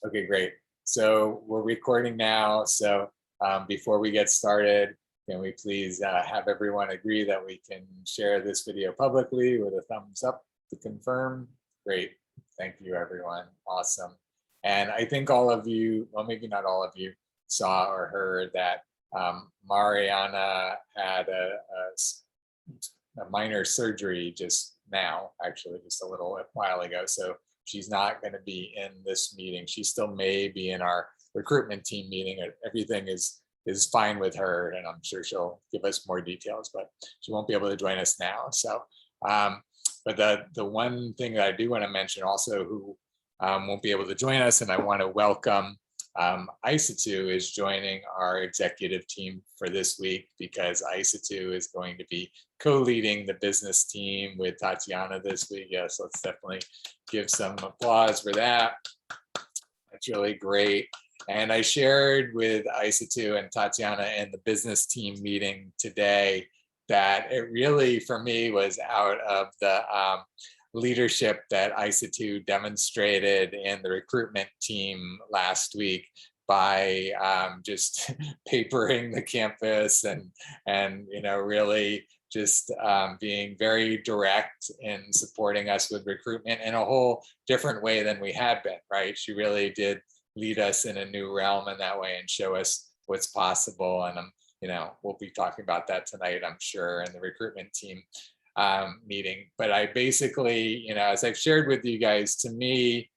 Okay, great. So we're recording now. So before we get started, can we please have everyone agree that we can share this video publicly with a thumbs up to confirm? Great. Thank you, everyone. Awesome. And I think all of you, well, maybe not all of you, saw or heard that Mariana had a minor surgery just now, actually, just a little while ago. So she's not going to be in this meeting. She still may be in our recruitment team meeting. Everything is fine with her, and I'm sure she'll give us more details, but she won't be able to join us now. So, but the one thing that I do want to mention also, who won't be able to join us, and I want to welcome Isatu is joining our executive team for this week, because Isatu is going to be co-leading the business team with Tatiana this week. Yes, let's definitely give some applause for that. That's really great. And I shared with Isatu and Tatiana in the business team meeting today that it really, for me, was out of the leadership that Isatu demonstrated in the recruitment team last week by just papering the campus and really just being very direct in supporting us with recruitment in a whole different way than we had been, right? She really did lead us in a new realm in that way and show us what's possible. And we'll be talking about that tonight, I'm sure, in the recruitment team meeting. But I basically, as I've shared with you guys, to me,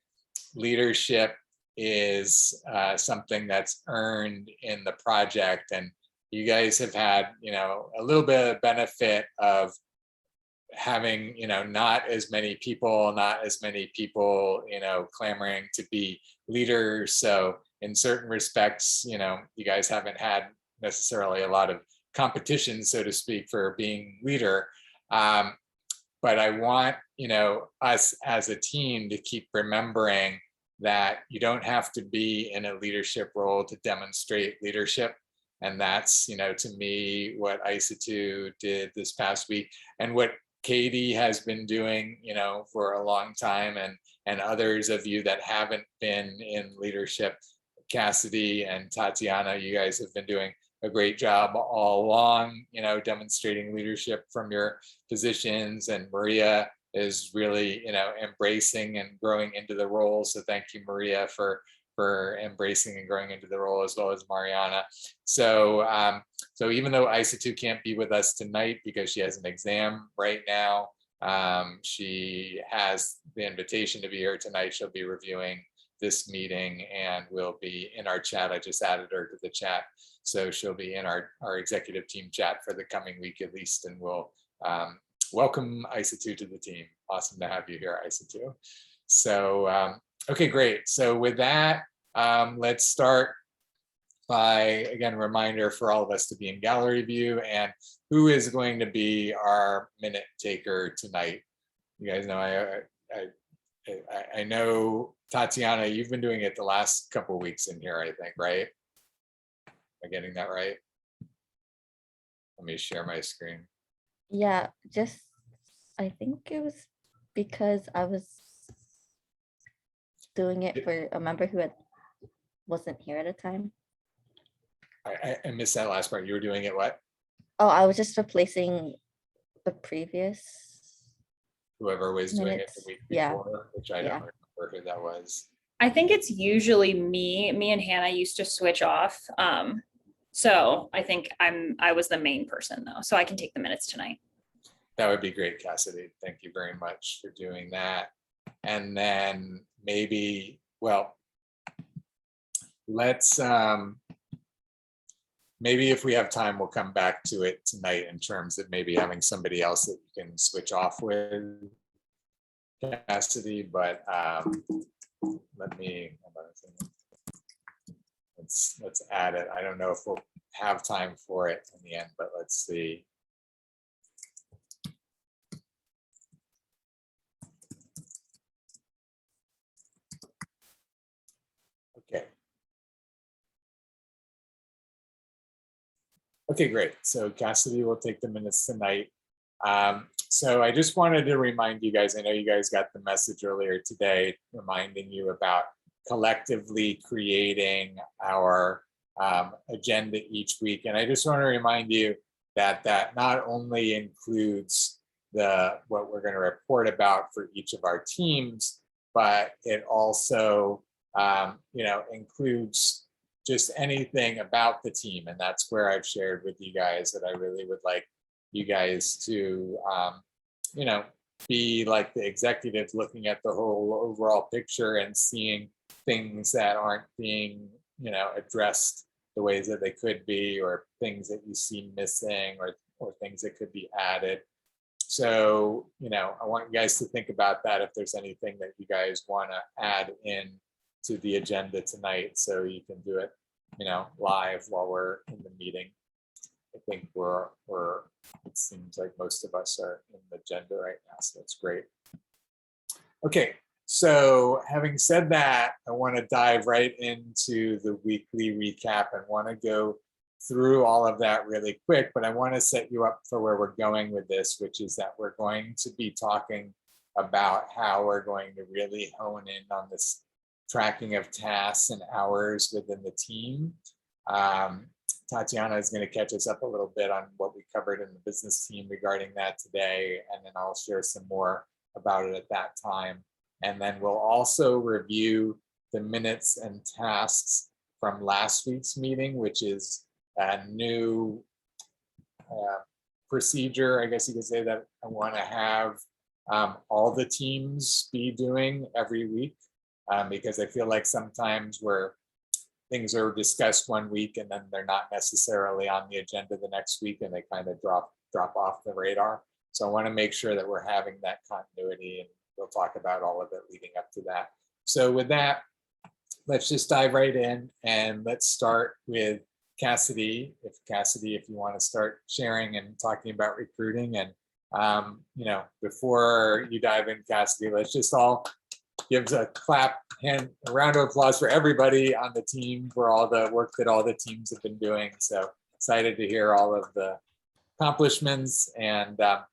leadership is something that's earned in the project. And you guys have had, a little bit of benefit of having, not as many people clamoring to be leaders. So in certain respects, you guys haven't had necessarily a lot of competition, so to speak, for being leader. But I want, us as a team to keep remembering that you don't have to be in a leadership role to demonstrate leadership. And that's, to me, what Isatu did this past week, and what Katie has been doing, for a long time, and others of you that haven't been in leadership. Cassidy and Tatiana, you guys have been doing a great job all along, demonstrating leadership from your positions. And Maria is really, embracing and growing into the role. So thank you, Maria, for embracing and growing into the role, as well as Mariana. So, so even though Isatu can't be with us tonight because she has an exam right now, she has the invitation to be here tonight. She'll be reviewing this meeting and will be in our chat. I just added her to the chat. So she'll be in our executive team chat for the coming week at least, and we'll welcome Isatu to the team. Awesome to have you here, Isatu. So, okay, great. So with that, let's start by, again, reminder for all of us to be in gallery view, and who is going to be our minute taker tonight. You guys know, I know, Tatiana, you've been doing it the last couple of weeks in here, I think, right? Am I getting that right? Let me share my screen. Yeah, I think it was because I was doing it for a member who wasn't here at the time. I missed that last part. You were doing it what? Oh, I was just replacing the previous. Whoever was doing it the week before, which I don't remember who that was. I think it's usually me. Me and Hannah used to switch off. So I think I was the main person though, so I can take the minutes tonight. That would be great, Cassidy. Thank you very much for doing that. And then maybe, well, let's maybe if we have time, we'll come back to it tonight in terms of maybe having somebody else that you can switch off with, Cassidy. But let me, let's add it. I don't know if we'll have time for it in the end, but let's see. Okay. Okay, great. So Cassidy will take the minutes tonight. So I just wanted to remind you guys, I know you guys got the message earlier today reminding you about collectively creating our agenda each week. And I just want to remind you that that not only includes what we're going to report about for each of our teams, but it also includes just anything about the team. And that's where I've shared with you guys that I really would like you guys to be like the executives, looking at the whole overall picture and seeing things that aren't being addressed the ways that they could be, or things that you see missing, or things that could be added. So, I want you guys to think about that, if there's anything that you guys want to add in to the agenda tonight, so you can do it, live while we're in the meeting. I think it seems like most of us are in the agenda right now, so that's great. Okay, so having said that, I want to dive right into the weekly recap and want to go through all of that really quick, but I want to set you up for where we're going with this, which is that we're going to be talking about how we're going to really hone in on this tracking of tasks and hours within the team. Tatiana is going to catch us up a little bit on what we covered in the business team regarding that today, and then I'll share some more about it at that time. And then we'll also review the minutes and tasks from last week's meeting, which is a new procedure, I guess you could say, that I want to have all the teams be doing every week, because I feel like sometimes where things are discussed one week and then they're not necessarily on the agenda the next week, and they kind of drop off the radar. So I want to make sure that we're having that continuity, and we'll talk about all of it leading up to that. So with that, let's just dive right in, and let's start with Cassidy. If you want to start sharing and talking about recruiting. And before you dive in, Cassidy, let's just all give a a round of applause for everybody on the team for all the work that all the teams have been doing. So excited to hear all of the accomplishments. And the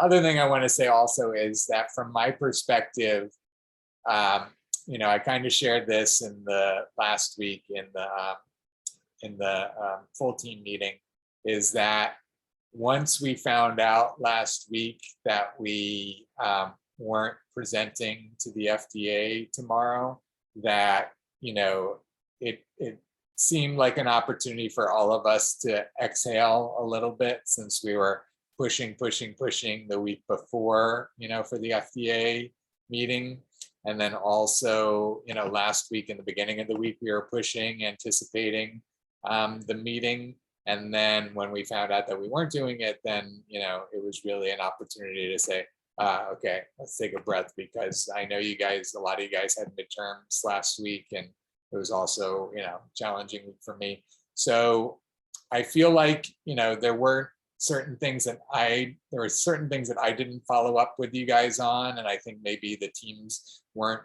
other thing I want to say also is that from my perspective, I kind of shared this in the last week in the full team meeting, is that once we found out last week that we weren't presenting to the FDA tomorrow, that it seemed like an opportunity for all of us to exhale a little bit, since we were pushing the week before, for the FDA meeting. And then also, last week, in the beginning of the week, we were pushing, anticipating the meeting. And then when we found out that we weren't doing it, then, it was really an opportunity to say, okay, let's take a breath, because I know a lot of you guys had midterms last week, and it was also, challenging week for me. So I feel like, there were certain things that I didn't follow up with you guys on, and I think maybe the teams weren't,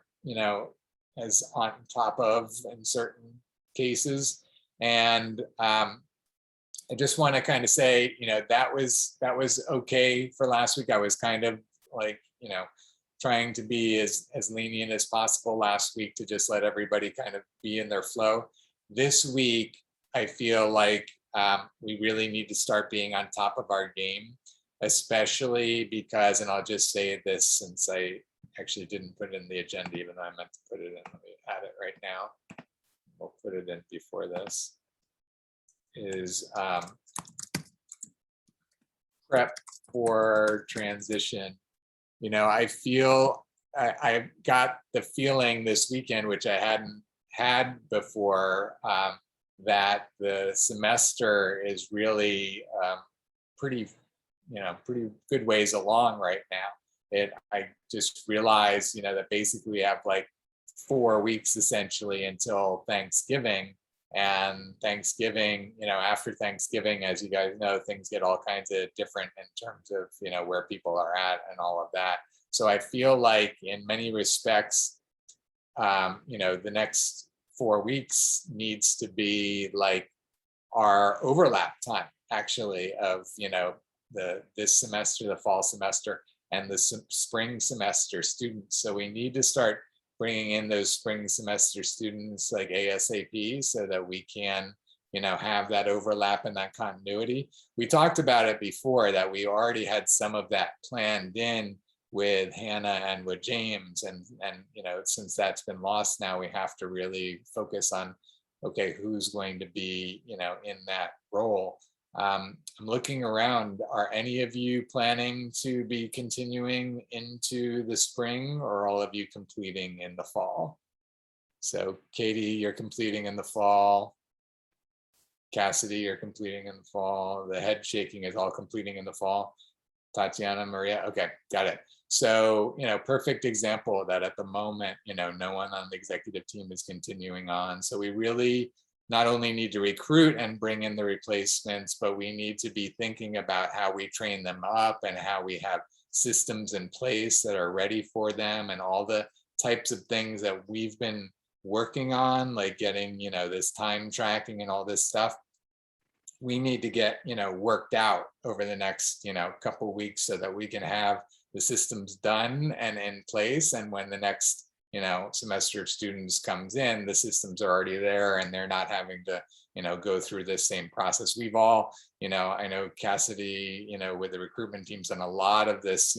as on top of in certain cases. And I just want to kind of say, that was okay for last week. I was kind of like, trying to be as lenient as possible last week, to just let everybody kind of be in their flow. This week, I feel like we really need to start being on top of our game, especially because, and I'll just say this since I actually didn't put it in the agenda, even though I meant to put it in. Let me add it right now. We'll put it in before this. Is prep for transition. I feel I got the feeling this weekend, which I hadn't had before, that the semester is really pretty good ways along right now. I just realized, that basically we have like 4 weeks essentially until Thanksgiving. And Thanksgiving, after Thanksgiving, as you guys know, things get all kinds of different in terms of, where people are at and all of that. So I feel like in many respects, the next 4 weeks needs to be like our overlap time, actually, of, this semester, the fall semester, and the spring semester students. So we need to start bringing in those spring semester students like ASAP so that we can, have that overlap and that continuity. We talked about it before that we already had some of that planned in with Hannah and with James, and since that's been lost now, we have to really focus on, okay, who's going to be, in that role. I'm looking around. Are any of you planning to be continuing into the spring, or all of you completing in the fall? So Katie, you're completing in the fall. Cassidy, you're completing in the fall. The head shaking is all completing in the fall. Tatiana, Maria, okay, got it. So, perfect example that at the moment, no one on the executive team is continuing on. So we really not only need to recruit and bring in the replacements, but we need to be thinking about how we train them up and how we have systems in place that are ready for them, and all the types of things that we've been working on, like getting, this time tracking and all this stuff. We need to get, worked out over the next, couple of weeks so that we can have the systems done and in place. And when the next, semester of students comes in, the systems are already there and they're not having to, go through this same process. We've all, I know Cassidy, with the recruitment team's done a lot of this,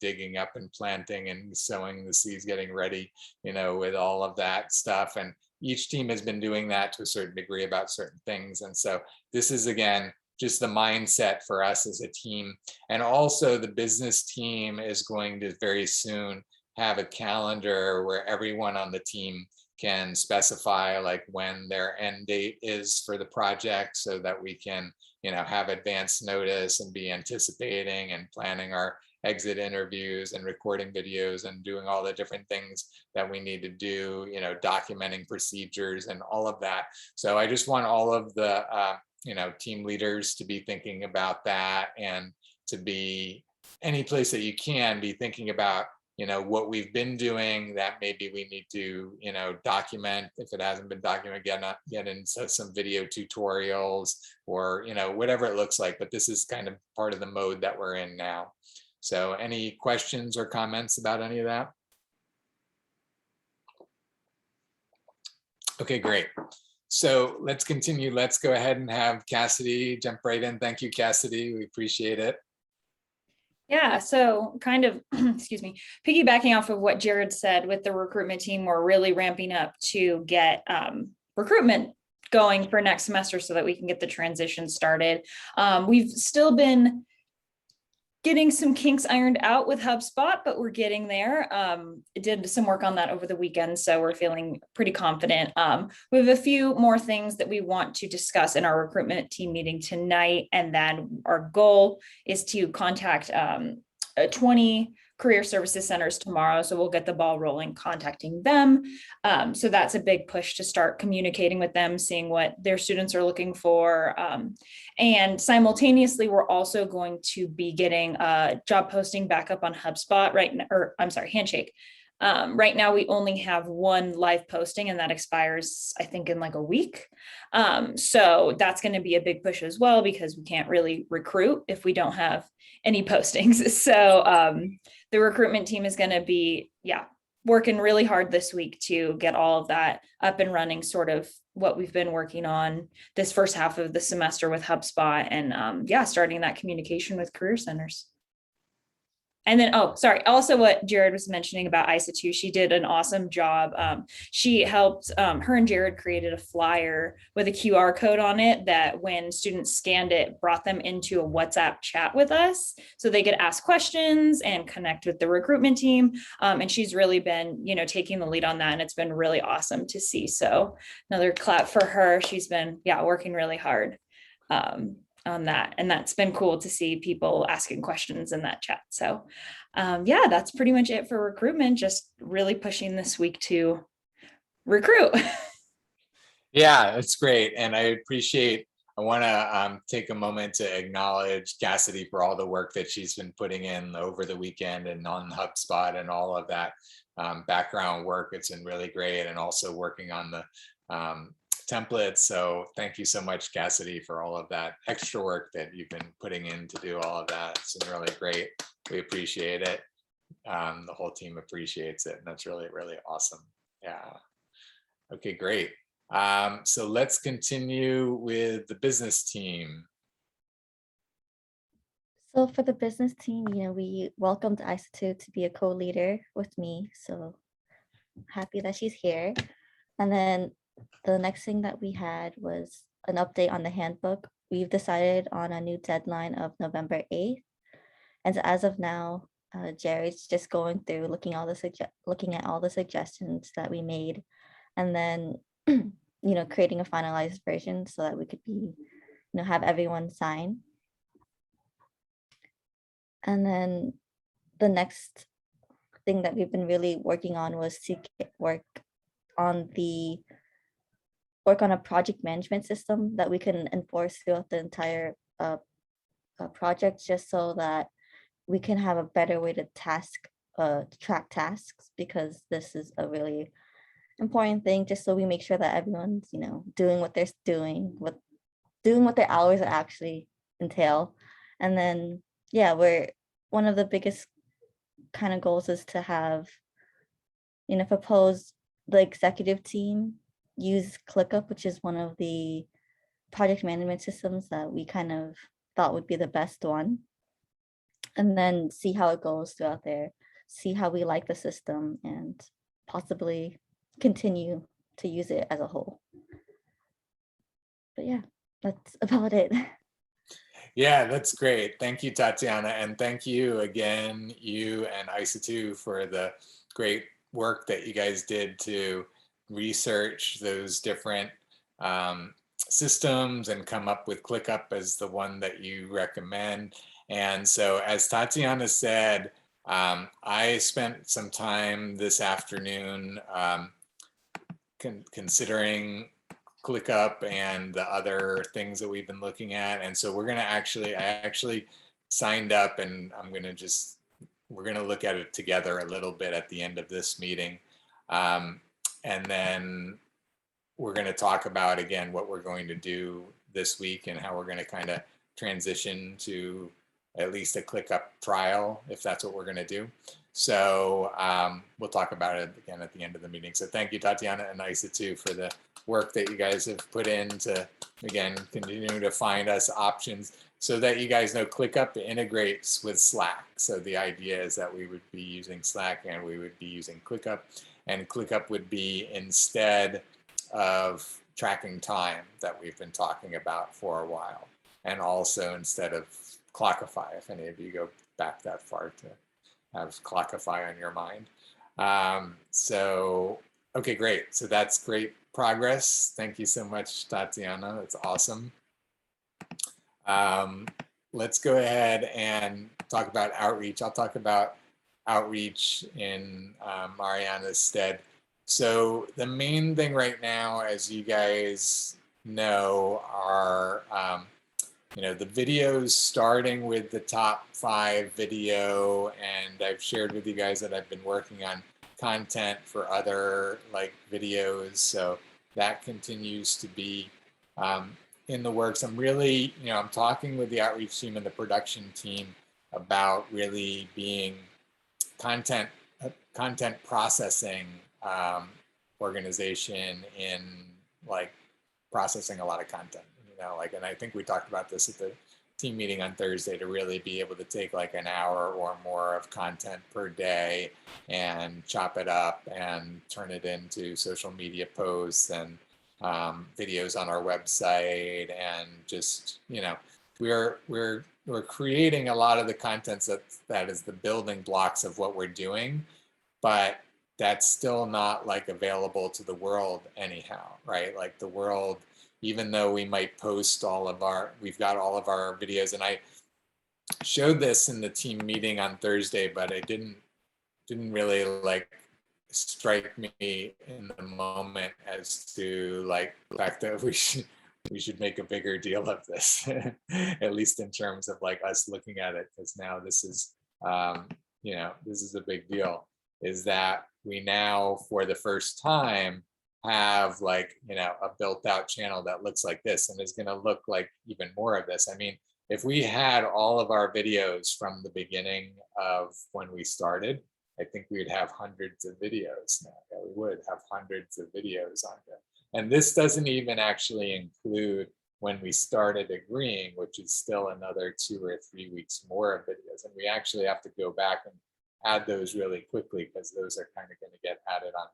digging up and planting and sowing the seeds, getting ready, with all of that stuff. And each team has been doing that to a certain degree about certain things. And so this is, again, just the mindset for us as a team. And also the business team is going to very soon have a calendar where everyone on the team can specify like when their end date is for the project, so that we can, have advance notice and be anticipating and planning our exit interviews and recording videos and doing all the different things that we need to do, documenting procedures and all of that. So I just want all of the, team leaders to be thinking about that, and to be any place that you can be thinking about, what we've been doing that maybe we need to, document if it hasn't been documented, get into some video tutorials, or, whatever it looks like. But this is kind of part of the mode that we're in now. So any questions or comments about any of that? Okay, great. So let's continue. Let's go ahead and have Cassidy jump right in. Thank you, Cassidy. We appreciate it. Yeah, so kind of, excuse me, piggybacking off of what Jared said with the recruitment team, we're really ramping up to get recruitment going for next semester so that we can get the transition started. We've still been getting some kinks ironed out with HubSpot, but we're getting there. Did some work on that over the weekend, so we're feeling pretty confident. We have a few more things that we want to discuss in our recruitment team meeting tonight, and then our goal is to contact 20 career services centers tomorrow. So we'll get the ball rolling, contacting them. So that's a big push to start communicating with them, seeing what their students are looking for. And simultaneously, we're also going to be getting a job posting back up on HubSpot right now, or I'm sorry, Handshake. Right now, we only have one live posting, and that expires, I think, in like a week. So that's going to be a big push as well, because we can't really recruit if we don't have any postings. So the recruitment team is going to be, working really hard this week to get all of that up and running, sort of what we've been working on this first half of the semester with HubSpot, and starting that communication with career centers. And then, also what Jared was mentioning about ISA too, she did an awesome job. She helped, her and Jared created a flyer with a QR code on it that when students scanned it, brought them into a WhatsApp chat with us so they could ask questions and connect with the recruitment team. And she's really been, taking the lead on that, and it's been really awesome to see. So another clap for her. She's been, working really hard on that, and that's been cool to see people asking questions in that chat. So that's pretty much it for recruitment, just really pushing this week to recruit. Yeah, it's great. And I want to take a moment to acknowledge Cassidy for all the work that she's been putting in over the weekend and on HubSpot and all of that background work. It's been really great, and also working on the templates. So thank you so much, Cassidy, for all of that extra work that you've been putting in to do all of that. It's been really great. We appreciate it. the whole team appreciates it, and that's really, really awesome. Yeah. Okay, great. So let's continue with the business team. So for the business team, we welcomed Isa to be a co-leader with me. So happy that she's here. And then the next thing that we had was an update on the handbook. We've decided on a new deadline of November 8th. And so as of now, Jared's just going through looking at all the suggestions that we made, and then creating a finalized version so that we could have everyone sign. And then the next thing that we've been really working on was to work on a project management system that we can enforce throughout the entire project, just so that we can have a better way to track tasks, because this is a really important thing, just so we make sure that everyone's doing what they're doing, doing what their hours actually entail. And then one of the biggest kind of goals is to have propose the executive team use ClickUp, which is one of the project management systems that we kind of thought would be the best one, and then see how it goes throughout there, see how we like the system, and possibly continue to use it as a whole. But yeah, that's about it. Yeah, that's great. Thank you, Tatiana. And thank you again, you and Isa too, for the great work that you guys did to research those different systems and come up with ClickUp as the one that you recommend. And so, as Tatiana said, I spent some time this afternoon considering ClickUp and the other things that we've been looking at. And so I actually signed up, and we're gonna look at it together a little bit at the end of this meeting. And then we're gonna talk about, again, what we're going to do this week and how we're gonna kind of transition to at least a ClickUp trial, if that's what we're gonna do. So we'll talk about it again at the end of the meeting. So thank you, Tatiana and Isa too, for the work that you guys have put in to, again, continue to find us options so that you guys know ClickUp integrates with Slack. So the idea is that we would be using Slack and we would be using ClickUp, and ClickUp would be instead of tracking time that we've been talking about for a while, and also instead of Clockify, if any of you go back that far to have Clockify on your mind. So, okay, great. So that's great progress. Thank you so much, Tatiana. That's awesome. Let's go ahead and talk about outreach. I'll talk about outreach in Mariana's stead. So the main thing right now, as you guys know, are the videos, starting with the top 5 video, and I've shared with you guys that I've been working on content for other videos, so that continues to be in the works. I'm really, I'm talking with the outreach team and the production team about really being content processing organization in processing a lot of content, and I think we talked about this at the team meeting on Thursday, to really be able to take an hour or more of content per day and chop it up and turn it into social media posts and videos on our website, and just we're creating a lot of the content that is the building blocks of what we're doing, but that's still not available to the world anyhow, right? The world, even though we might post we've got all of our videos, and I showed this in the team meeting on Thursday, but it didn't really strike me in the moment as to the fact that we should make a bigger deal of this, at least in terms of us looking at it, because now this is this is a big deal, is that we now for the first time have a built out channel that looks like this, and is going to look like even more of this. I mean, if we had all of our videos from the beginning of when we started, I think we'd have hundreds of videos now. Yeah, we would have hundreds of videos on there. And this doesn't even actually include when we started agreeing, which is still another 2 or 3 weeks more of videos. And we actually have to go back and add those really quickly because those are kind of going to get added on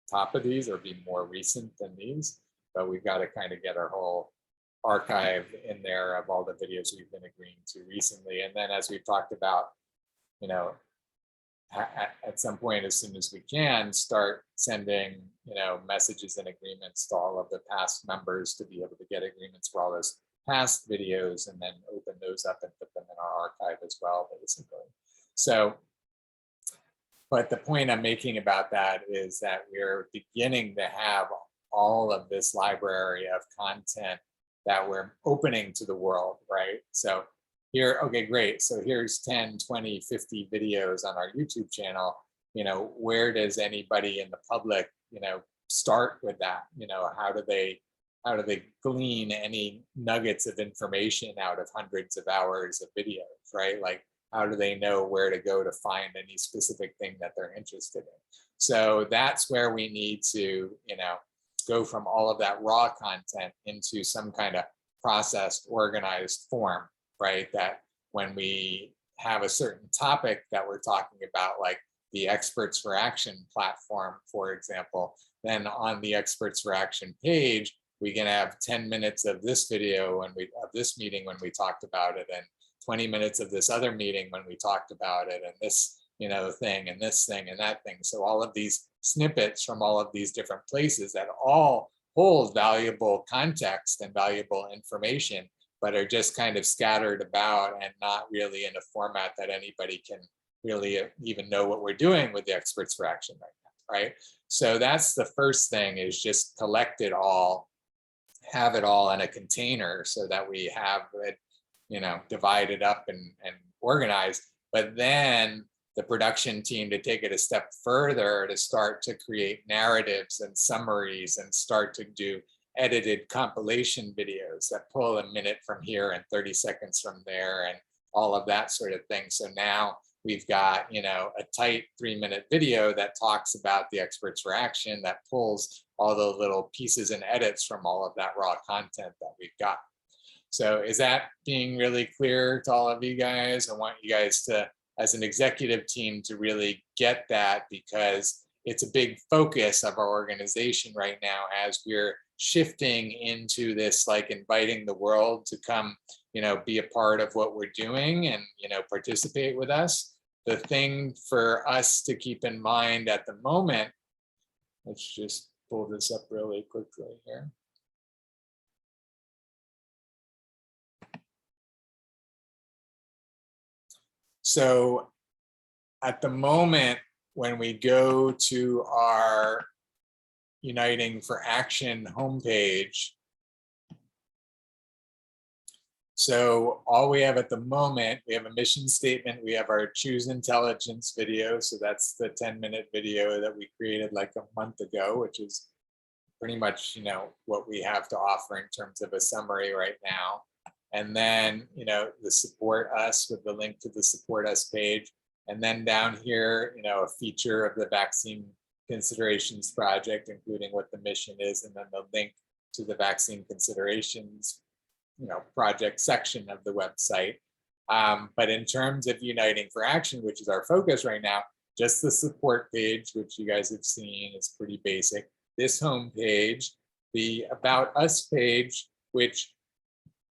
top of these or be more recent than these. But we've got to kind of get our whole archive in there of all the videos we've been agreeing to recently. And then as we've talked about, you know, at some point, as soon as we can, start sending, you know, messages and agreements to all of the past members to be able to get agreements for all those past videos, and then open those up and put them in our archive as well, basically. So, but the point I'm making about that is that we're beginning to have all of this library of content that we're opening to the world, right? So here, okay, great. So here's 10, 20, 50 videos on our YouTube channel. You know, where does anybody in the public, you know, start with that? You know, how do they glean any nuggets of information out of hundreds of hours of videos, right? Like, how do they know where to go to find any specific thing that they're interested in? So that's where we need to, you know, go from all of that raw content into some kind of processed, organized form, right? That when we have a certain topic that we're talking about, like the Experts for Action platform, for example, then on the Experts for Action page, we can have 10 minutes of this video when we of this meeting when we talked about it, and 20 minutes of this other meeting when we talked about it, and this, you know, thing and this thing and that thing. So all of these snippets from all of these different places that all hold valuable context and valuable information, but are just kind of scattered about and not really in a format that anybody can really even know what we're doing with the Experts for Action right now, right? So that's the first thing, is just collect it all, have it all in a container so that we have it, you know, divided up and organized. But then the production team to take it a step further, to start to create narratives and summaries and start to do edited compilation videos that pull a minute from here and 30 seconds from there and all of that sort of thing. So now we've got, you know, a tight 3-minute video that talks about the Experts for Action, that pulls all the little pieces and edits from all of that raw content that we've got. So is that being really clear to all of you guys? I want you guys to, as an executive team, to really get that, because it's a big focus of our organization right now as we're shifting into this, like inviting the world to come, you know, be a part of what we're doing and, you know, participate with us. The thing for us to keep in mind at the moment, let's just pull this up really quickly here. So at the moment, when we go to our Uniting for Action homepage, so all we have at the moment, we have a mission statement, we have our Choose Intelligence video. So that's the 10-minute video that we created like a month ago, which is pretty much, you know, what we have to offer in terms of a summary right now. And then, you know, the Support Us, with the link to the Support Us page. And then down here, you know, a feature of the Vaccine Considerations Project, including what the mission is, and then the link to the Vaccine Considerations, you know, project section of the website. But in terms of Uniting for Action, which is our focus right now, just the support page, which you guys have seen is pretty basic. This home page, the About Us page, which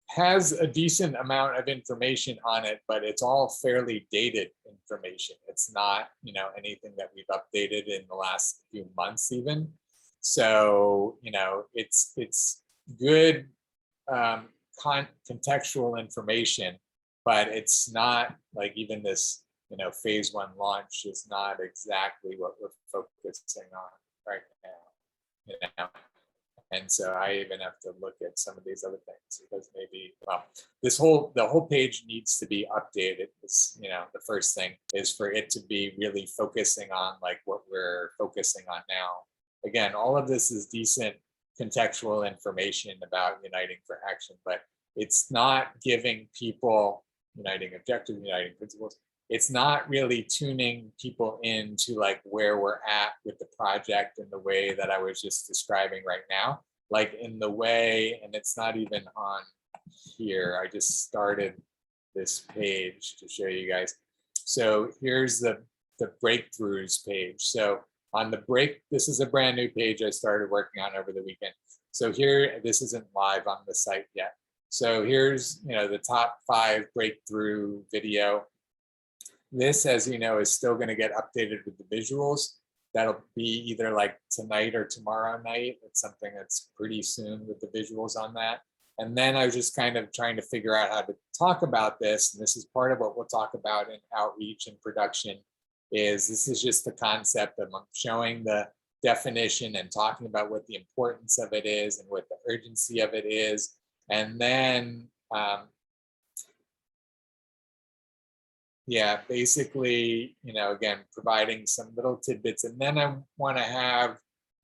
has a decent amount of information on it, but it's all fairly dated information. It's not, you know, anything that we've updated in the last few months even. So, you know, it's good contextual information, but it's not like, even this, you know, phase 1 launch is not exactly what we're focusing on right now, you know. And so I even have to look at some of these other things, because maybe, well, the whole page needs to be updated. It's, you know, the first thing is for it to be really focusing on like what we're focusing on now. Again, all of this is decent contextual information about Uniting for Action, but it's not giving people uniting objectives, uniting principles. It's not really tuning people into like where we're at with the project in the way that I was just describing right now, like in the way, and it's not even on here. I just started this page to show you guys. So here's the breakthroughs page. So on the this is a brand new page I started working on over the weekend. So here, this isn't live on the site yet. So here's, the top 5 breakthrough video. This, as you know, is still going to get updated with the visuals. That'll be either like tonight or tomorrow night. It's something that's pretty soon with the visuals on that. And then I was just kind of trying to figure out how to talk about this. And this is part of what we'll talk about in outreach and production. This is just the concept of showing the definition and talking about what the importance of it is and what the urgency of it is. And then, basically, again, providing some little tidbits. And then I want to have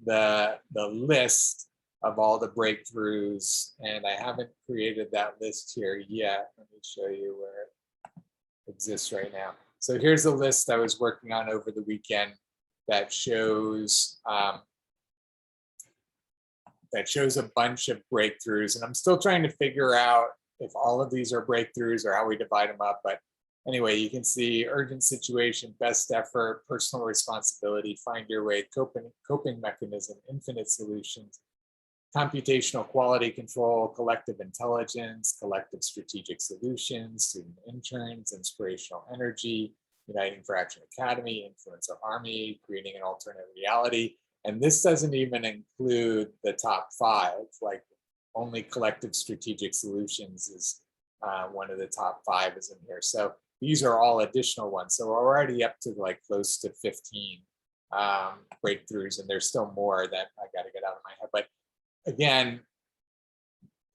the list of all the breakthroughs. And I haven't created that list here yet. Let me show you where it exists right now. So here's a list I was working on over the weekend that shows a bunch of breakthroughs. And I'm still trying to figure out if all of these are breakthroughs or how we divide them up. But anyway, you can see urgent situation, best effort, personal responsibility, find your way, coping mechanism, infinite solutions, computational quality control, collective intelligence, collective strategic solutions, student interns, inspirational energy, uniting for action academy, influencer army, creating an alternate reality. And this doesn't even include the top 5, like only collective strategic solutions is one of the top 5 is in here. So these are all additional ones. So we're already up to like close to 15 breakthroughs, and there's still more that I got to get out of my head. But again,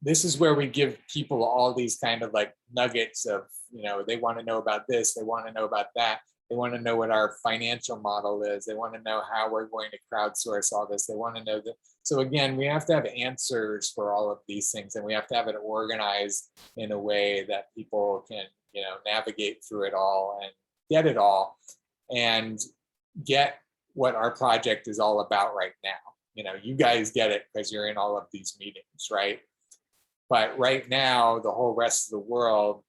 this is where we give people all these kind of like nuggets of, they want to know about this, they want to know about that, they want to know what our financial model is, they want to know how we're going to crowdsource all this, they want to know that. So again, we have to have answers for all of these things, and we have to have it organized in a way that people can, navigate through it all and get it all and get what our project is all about right now. You guys get it because you're in all of these meetings, right? But right now, the whole rest of the world,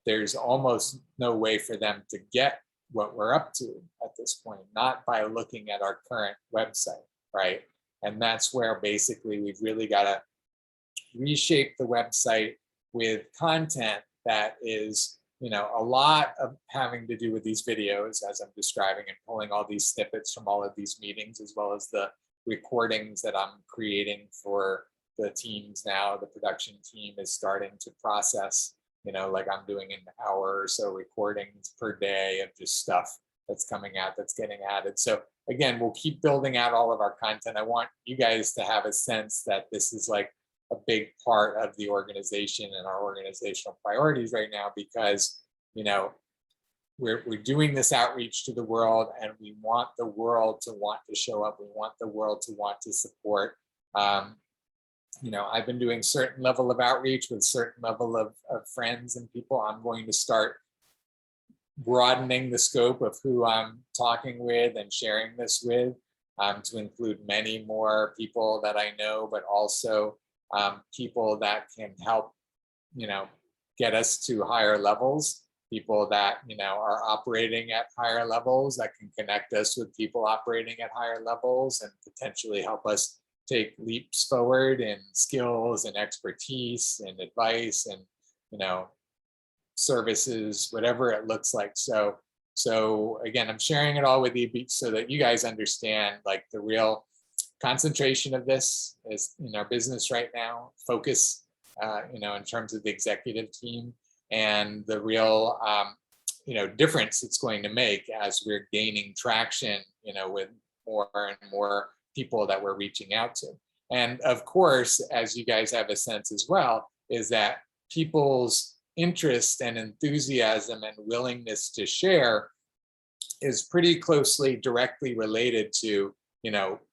there's almost no way for them to get what we're up to at this point, not by looking at our current website, right? And that's where basically we've really got to reshape the website with content that is, a lot of having to do with these videos as I'm describing and pulling all these snippets from all of these meetings, as well as the recordings that I'm creating for the teams now. The production team is starting to process, like I'm doing an hour or so recordings per day of just stuff that's coming out, that's getting added. So again, we'll keep building out all of our content. I want you guys to have a sense that this is like a big part of the organization and our organizational priorities right now, because, we're doing this outreach to the world, and we want the world to want to show up. We want the world to want to support. I've been doing certain level of outreach with certain level of friends and people. I'm going to start broadening the scope of who I'm talking with and sharing this with, to include many more people that I know, but also people that can help, get us to higher levels, people that, are operating at higher levels, that can connect us with people operating at higher levels and potentially help us take leaps forward in skills and expertise and advice and, services, whatever it looks like. So again, I'm sharing it all with you so that you guys understand like the real concentration of this is in our business right now, focus, in terms of the executive team, and the real, difference it's going to make as we're gaining traction, with more and more people that we're reaching out to. And of course, as you guys have a sense as well, is that people's interest and enthusiasm and willingness to share is pretty closely directly related to,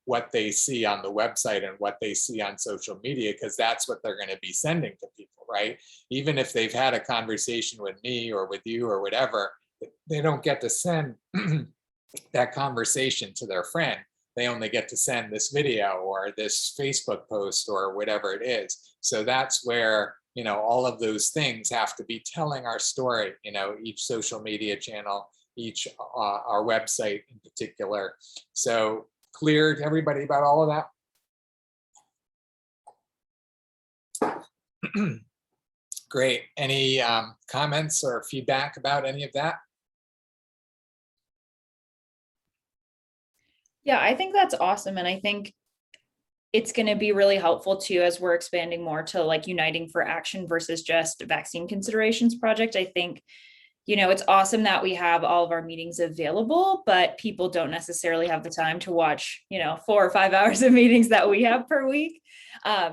what they see on the website and what they see on social media, because that's what they're going to be sending to people, right? Even if they've had a conversation with me or with you or whatever, they don't get to send that conversation to their friend. They only get to send this video or this Facebook post or whatever it is. So that's where, all of those things have to be telling our story, each social media channel, each our website in particular. So clear to everybody about all of that? Great. Any comments or feedback about any of that? Yeah, I think that's awesome. And I think it's going to be really helpful too, as we're expanding more to like Uniting for Action versus just vaccine considerations project. I think, it's awesome that we have all of our meetings available, but people don't necessarily have the time to watch, 4 or 5 hours of meetings that we have per week.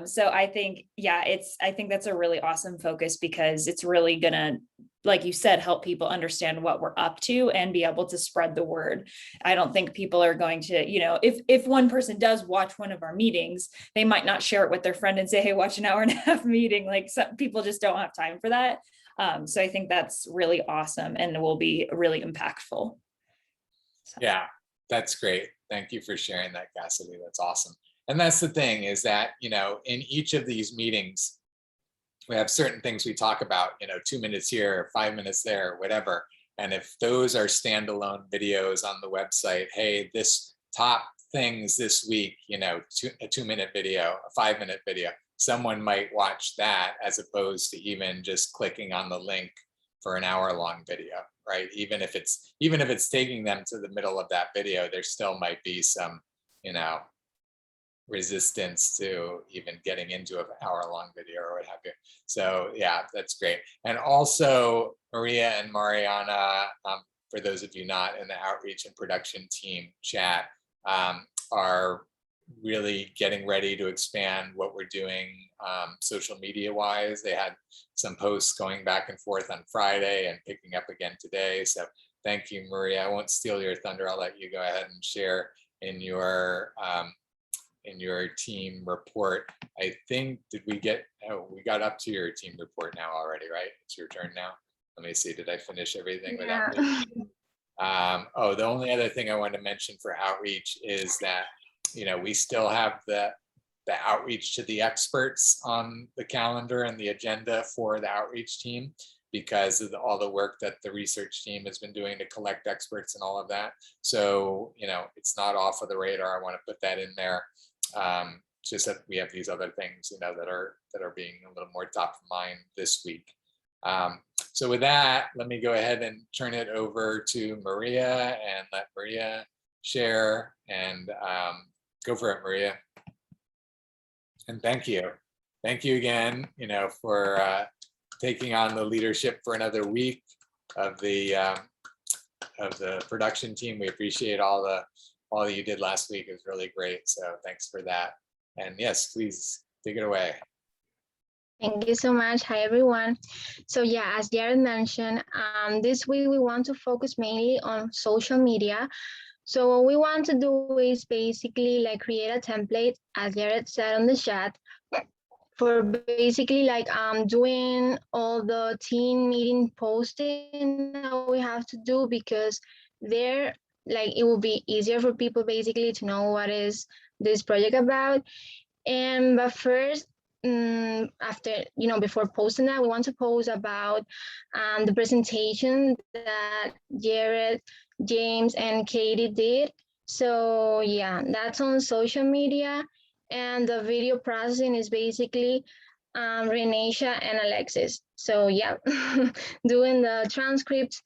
So I think, I think that's a really awesome focus, because it's really gonna, like you said, help people understand what we're up to and be able to spread the word. I don't think people are going to, if one person does watch one of our meetings, they might not share it with their friend and say, hey, watch an hour and a half meeting. Like, some people just don't have time for that. So I think that's really awesome and will be really impactful. So. Yeah, that's great. Thank you for sharing that, Cassidy. That's awesome. And that's the thing, is that, in each of these meetings, we have certain things we talk about, 2 minutes here, 5 minutes there, whatever. And if those are standalone videos on the website, hey, this top things this week, a 2-minute video, a 5-minute video, someone might watch that as opposed to even just clicking on the link for an hour-long video, right? Even if it's taking them to the middle of that video, there still might be some, resistance to even getting into an hour-long video or what have you. So yeah, that's great. And also Maria and Mariana, for those of you not in the outreach and production team chat, are really getting ready to expand what we're doing social media wise. They had some posts going back and forth on Friday and picking up again today. So thank you, Maria. I won't steal your thunder. I'll let you go ahead and share in your team report. I think, we got up to your team report now already, right? It's your turn now. Let me see, did I finish everything without me? The only other thing I wanted to mention for outreach is that, we still have the outreach to the experts on the calendar and the agenda for the outreach team, because of all the work that the research team has been doing to collect experts and all of that. So, it's not off of the radar. I want to put that in there. Just that we have these other things, that are being a little more top of mind this week. So with that, let me go ahead and turn it over to Maria and let Maria share, and go for it, Maria. And thank you again, for taking on the leadership for another week of the production team. We appreciate all that you did last week. It was really great. So thanks for that. And yes, please take it away. Thank you so much. Hi, everyone. So yeah, as Jared mentioned, this week we want to focus mainly on social media. So what we want to do is basically like create a template, as Jared said on the chat, for basically like doing all the team meeting posting that we have to do, because there, like, it will be easier for people basically to know what is this project about. But first, after, before posting that, we want to post about the presentation that Jared, James, and Katie did. So yeah, that's on social media. And the video processing is basically Renatia and Alexis. So yeah, doing the transcripts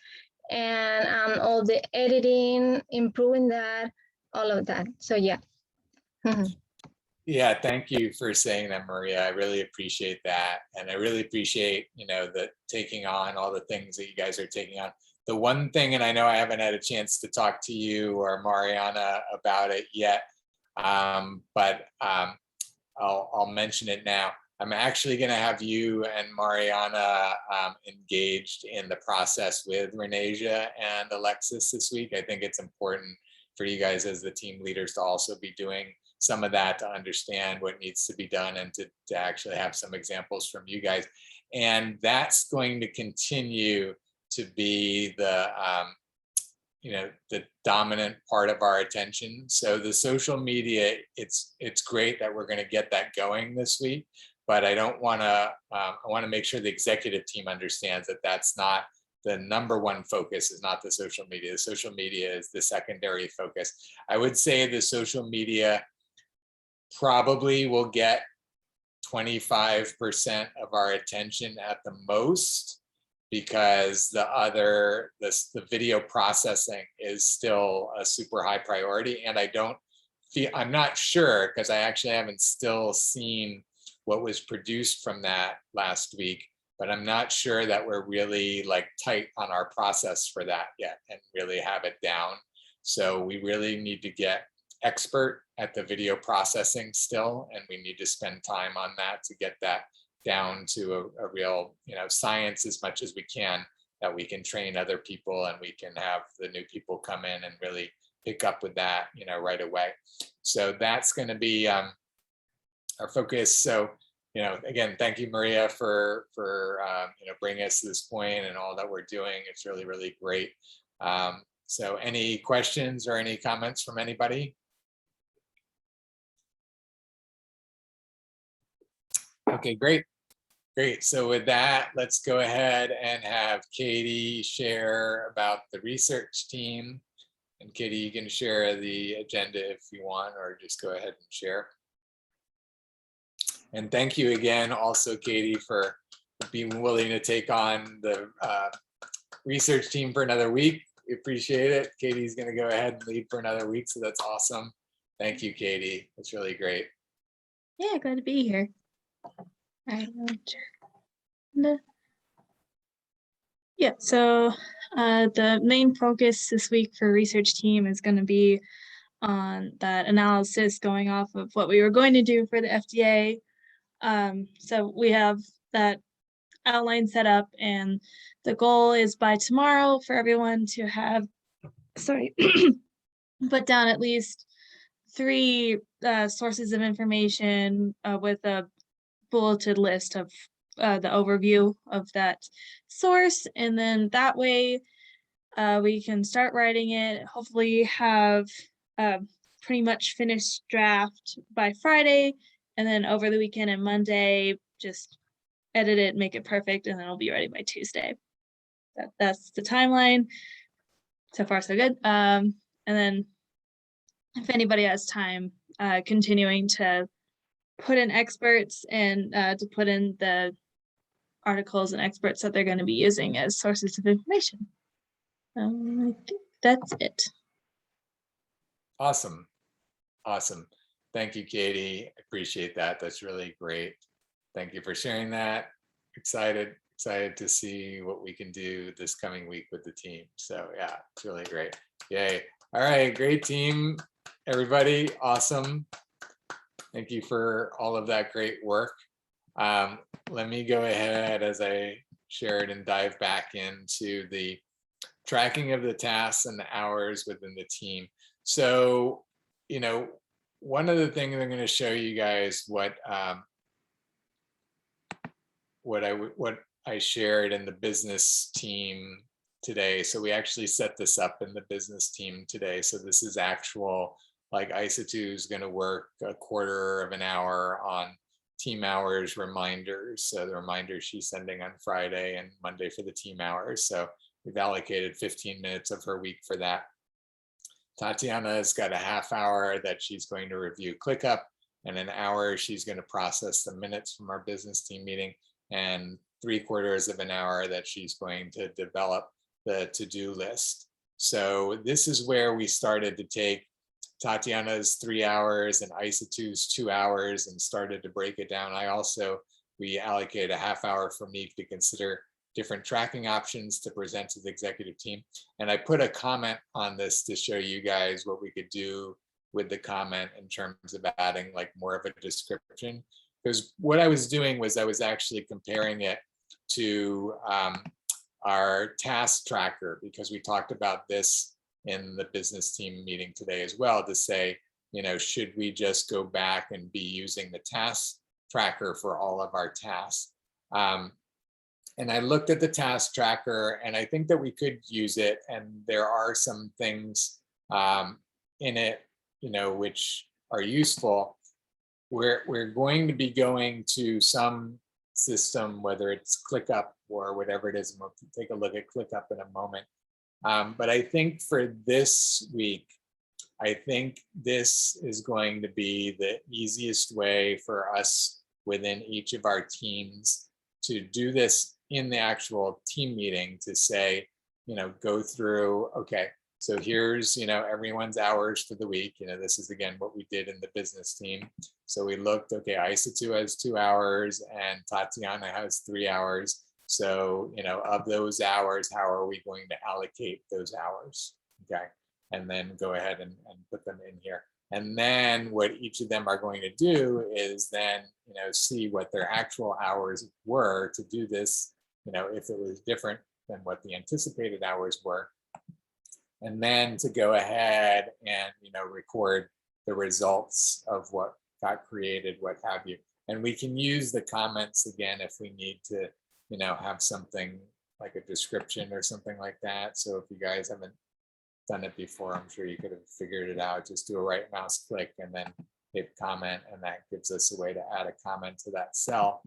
and all the editing, improving that, all of that. So yeah. Yeah, thank you for saying that, Maria. I really appreciate that. And I really appreciate, the taking on all the things that you guys are taking on. The one thing, and I know I haven't had a chance to talk to you or Mariana about it yet, but I'll mention it now. I'm actually going to have you and Mariana engaged in the process with Renasia and Alexis this week. I think it's important for you guys as the team leaders to also be doing some of that to understand what needs to be done and to actually have some examples from you guys. And that's going to continue to be the, the dominant part of our attention. So the social media, it's great that we're going to get that going this week, but I don't want to, I want to make sure the executive team understands that that's not the number one focus, is not the social media. The social media is the secondary focus. I would say the social media probably will get 25% of our attention at the most, because the video processing is still a super high priority. And I'm not sure, because I actually haven't still seen what was produced from that last week, but I'm not sure that we're really like tight on our process for that yet and really have it down. So we really need to get expert at the video processing still, and we need to spend time on that to get that down to a real, science as much as we can, that we can train other people and we can have the new people come in and really pick up with that, right away. So that's going to be our focus. So, again, thank you, Maria, for bringing us to this point and all that we're doing. It's really, really great. So any questions or any comments from anybody? Okay, great. Great. So with that, let's go ahead and have Katie share about the research team. And Katie, you can share the agenda if you want, or just go ahead and share. And thank you again, also, Katie, for being willing to take on the research team for another week. We appreciate it. Katie's going to go ahead and lead for another week, so that's awesome. Thank you, Katie. That's really great. Yeah, glad to be here. All right. Yeah, so the main focus this week for research team is going to be on that analysis going off of what we were going to do for the FDA. So we have that outline set up, and the goal is by tomorrow for everyone to have, put down at least 3 sources of information with a bulleted list of the overview of that source, and then that way we can start writing it, hopefully have pretty much finished draft by Friday, and then over the weekend and Monday just edit it, make it perfect, and then it'll be ready by Tuesday. That's the timeline. So far so good. And then if anybody has time, continuing to put in experts and to put in the articles and experts that they're going to be using as sources of information. I think that's it. Awesome. Awesome. Thank you, Katie. Appreciate that. That's really great. Thank you for sharing that. Excited to see what we can do this coming week with the team. So yeah, it's really great. Yay. All right, great team, everybody. Awesome. Thank you for all of that great work. Let me go ahead as I shared and dive back into the tracking of the tasks and the hours within the team. So, one of the things I'm going to show you guys what I shared in the business team today. So we actually set this up in the business team today. So this is actual, like ISA2 is going to work a quarter of an hour on team hours reminders. So the reminder she's sending on Friday and Monday for the team hours. So we've allocated 15 minutes of her week for that. Tatiana's got a half hour that she's going to review ClickUp, and an hour she's going to process the minutes from our business team meeting, and 3/4 of an hour that she's going to develop the to-do list. So this is where we started to take Tatiana's 3 hours and ISA2's 2 hours and started to break it down. We allocated a half hour for me to consider different tracking options to present to the executive team. And I put a comment on this to show you guys what we could do with the comment in terms of adding like more of a description. Because what I was doing was I was actually comparing it to our task tracker, because we talked about this in the business team meeting today as well, to say, should we just go back and be using the task tracker for all of our tasks? And I looked at the task tracker, and I think that we could use it. And there are some things in it, which are useful. We're going to be going to some system, whether it's ClickUp or whatever it is. And we'll take a look at ClickUp in a moment. But I think for this week, I think this is going to be the easiest way for us within each of our teams to do this in the actual team meeting, to say, go through, okay, so here's, everyone's hours for the week. This is again what we did in the business team. So we looked, okay, Isa2 has 2 hours and Tatiana has 3 hours. So, of those hours, how are we going to allocate those hours? Okay. And then go ahead and put them in here. And then what each of them are going to do is then, see what their actual hours were to do this, if it was different than what the anticipated hours were. And then to go ahead and, record the results of what got created, what have you. And we can use the comments again if we need to, have something like a description or something like that. So if you guys haven't done it before, I'm sure you could have figured it out. Just do a right mouse click and then hit comment, and that gives us a way to add a comment to that cell.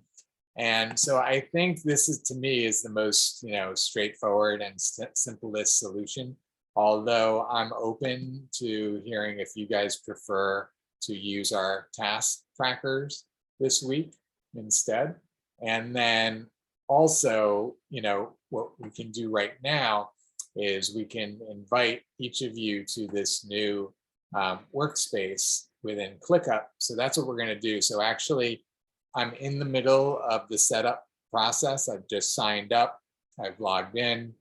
And so I think this is, to me, is the most straightforward and simplest solution. Although I'm open to hearing if you guys prefer to use our task trackers this week instead. And then also, what we can do right now is we can invite each of you to this new workspace within ClickUp. So that's what we're going to do. So actually, I'm in the middle of the setup process. I've just signed up. I've logged in.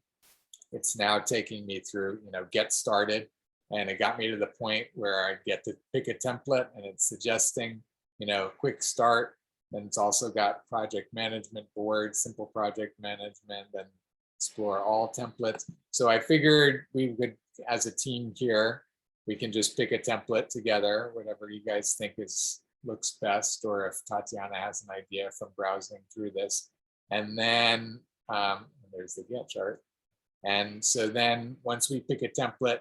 It's now taking me through, get started. And it got me to the point where I get to pick a template, and it's suggesting, quick start. And it's also got project management board, simple project management, and explore all templates. So I figured we would, as a team here, we can just pick a template together, whatever you guys think looks best, or if Tatiana has an idea from browsing through this. And then there's the Gantt chart. And so then once we pick a template,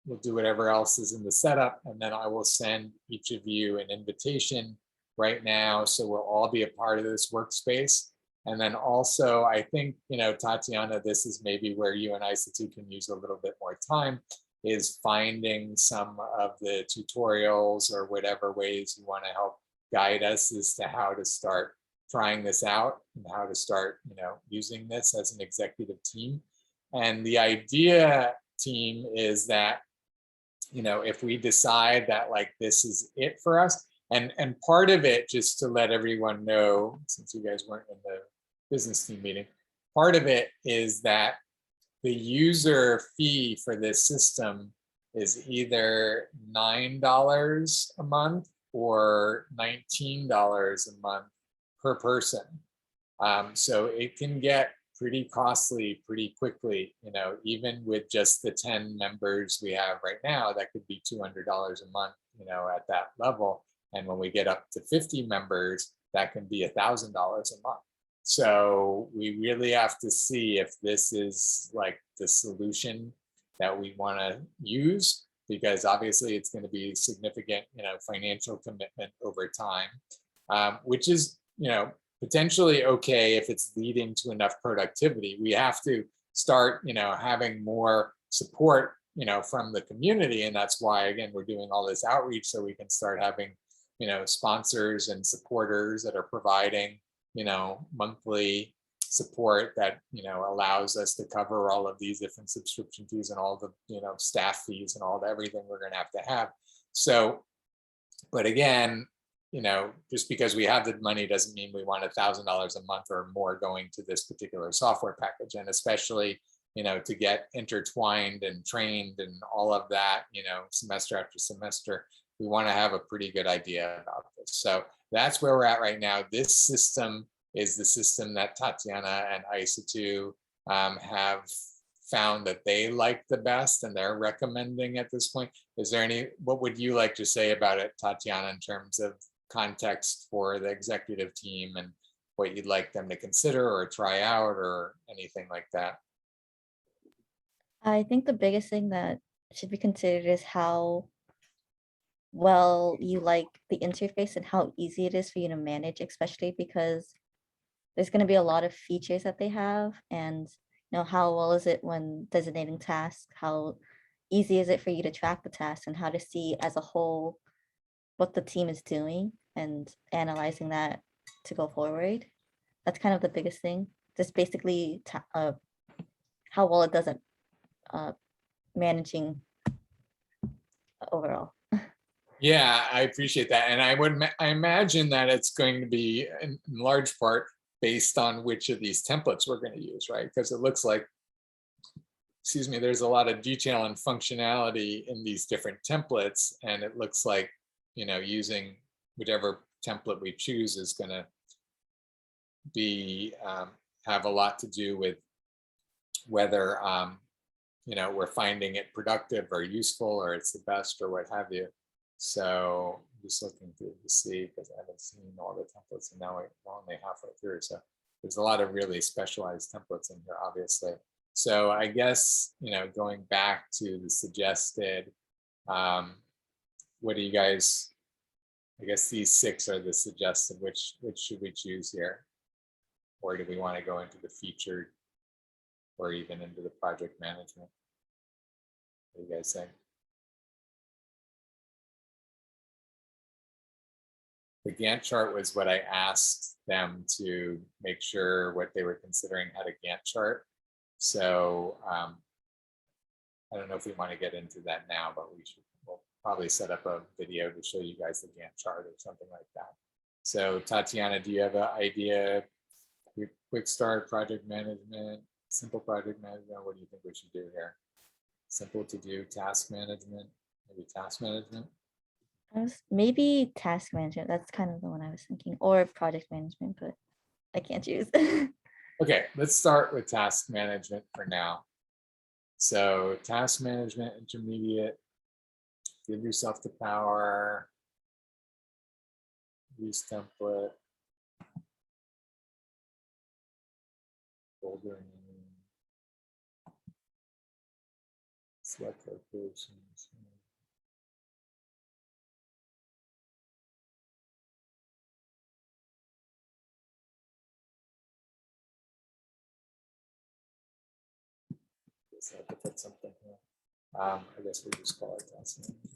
we'll do whatever else is in the setup, and then I will send each of you an invitation right now, so we'll all be a part of this workspace. And then also, I think, Tatiana, this is maybe where you and Isa2 can use a little bit more time, is finding some of the tutorials or whatever ways you want to help guide us as to how to start trying this out and how to start, using this as an executive team. And the idea, team, is that, if we decide that this is it for us, and part of it, just to let everyone know, since you guys weren't in the business team meeting, part of it is that the user fee for this system is either $9 a month or $19 a month per person. So it can get pretty costly pretty quickly, even with just the 10 members we have right now, that could be $200 a month, at that level. And when we get up to 50 members, that can be $1,000 a month. So we really have to see if this is the solution that we want to use, because obviously it's going to be significant, financial commitment over time, which is, potentially okay if it's leading to enough productivity. We have to start, having more support, from the community. And that's why, again, we're doing all this outreach, so we can start having, sponsors and supporters that are providing, monthly support that, allows us to cover all of these different subscription fees and all the, staff fees and all the everything we're going to have. So, but again, just because we have the money doesn't mean we want $1,000 a month or more going to this particular software package. And especially, to get intertwined and trained and all of that, semester after semester, we want to have a pretty good idea about this. So that's where we're at right now. This system is the system that Tatiana and Isa2 have found that they like the best and they're recommending at this point? Is there what would you like to say about it, Tatiana, in terms of context for the executive team and what you'd like them to consider or try out or anything like that? I think the biggest thing that should be considered is how well you like the interface and how easy it is for you to manage, especially because there's going to be a lot of features that they have, and how well is it when designating tasks, how easy is it for you to track the tasks, and how to see as a whole what the team is doing and analyzing that to go forward. That's kind of the biggest thing. Just basically how well it does at managing overall. Yeah, I appreciate that. And I imagine that it's going to be in large part based on which of these templates we're going to use, right? Because it looks like, excuse me, there's a lot of detail and functionality in these different templates. And it looks like, using whichever template we choose is going to be have a lot to do with whether we're finding it productive or useful or it's the best or what have you. So just looking through to see, because I haven't seen all the templates and now we're only halfway through. So there's a lot of really specialized templates in here, obviously. So I guess, going back to the suggested, what do you guys, I guess these 6 are the suggested, which should we choose here? Or do we want to go into the featured or even into the project management? What do you guys think? The Gantt chart was what I asked them to make sure what they were considering had a Gantt chart. So I don't know if we want to get into that now, but we'll probably set up a video to show you guys the Gantt chart or something like that. So Tatiana, do you have an idea? Quick start, project management, simple project management. What do you think we should do here? Simple to do, task management, maybe task management. Maybe task management. That's kind of the one I was thinking, or project management, but I can't choose. Okay, let's start with task management for now. So task management, intermediate, give yourself the power, use template, folder name, select locations. I have to put something here. I guess we just call it task management.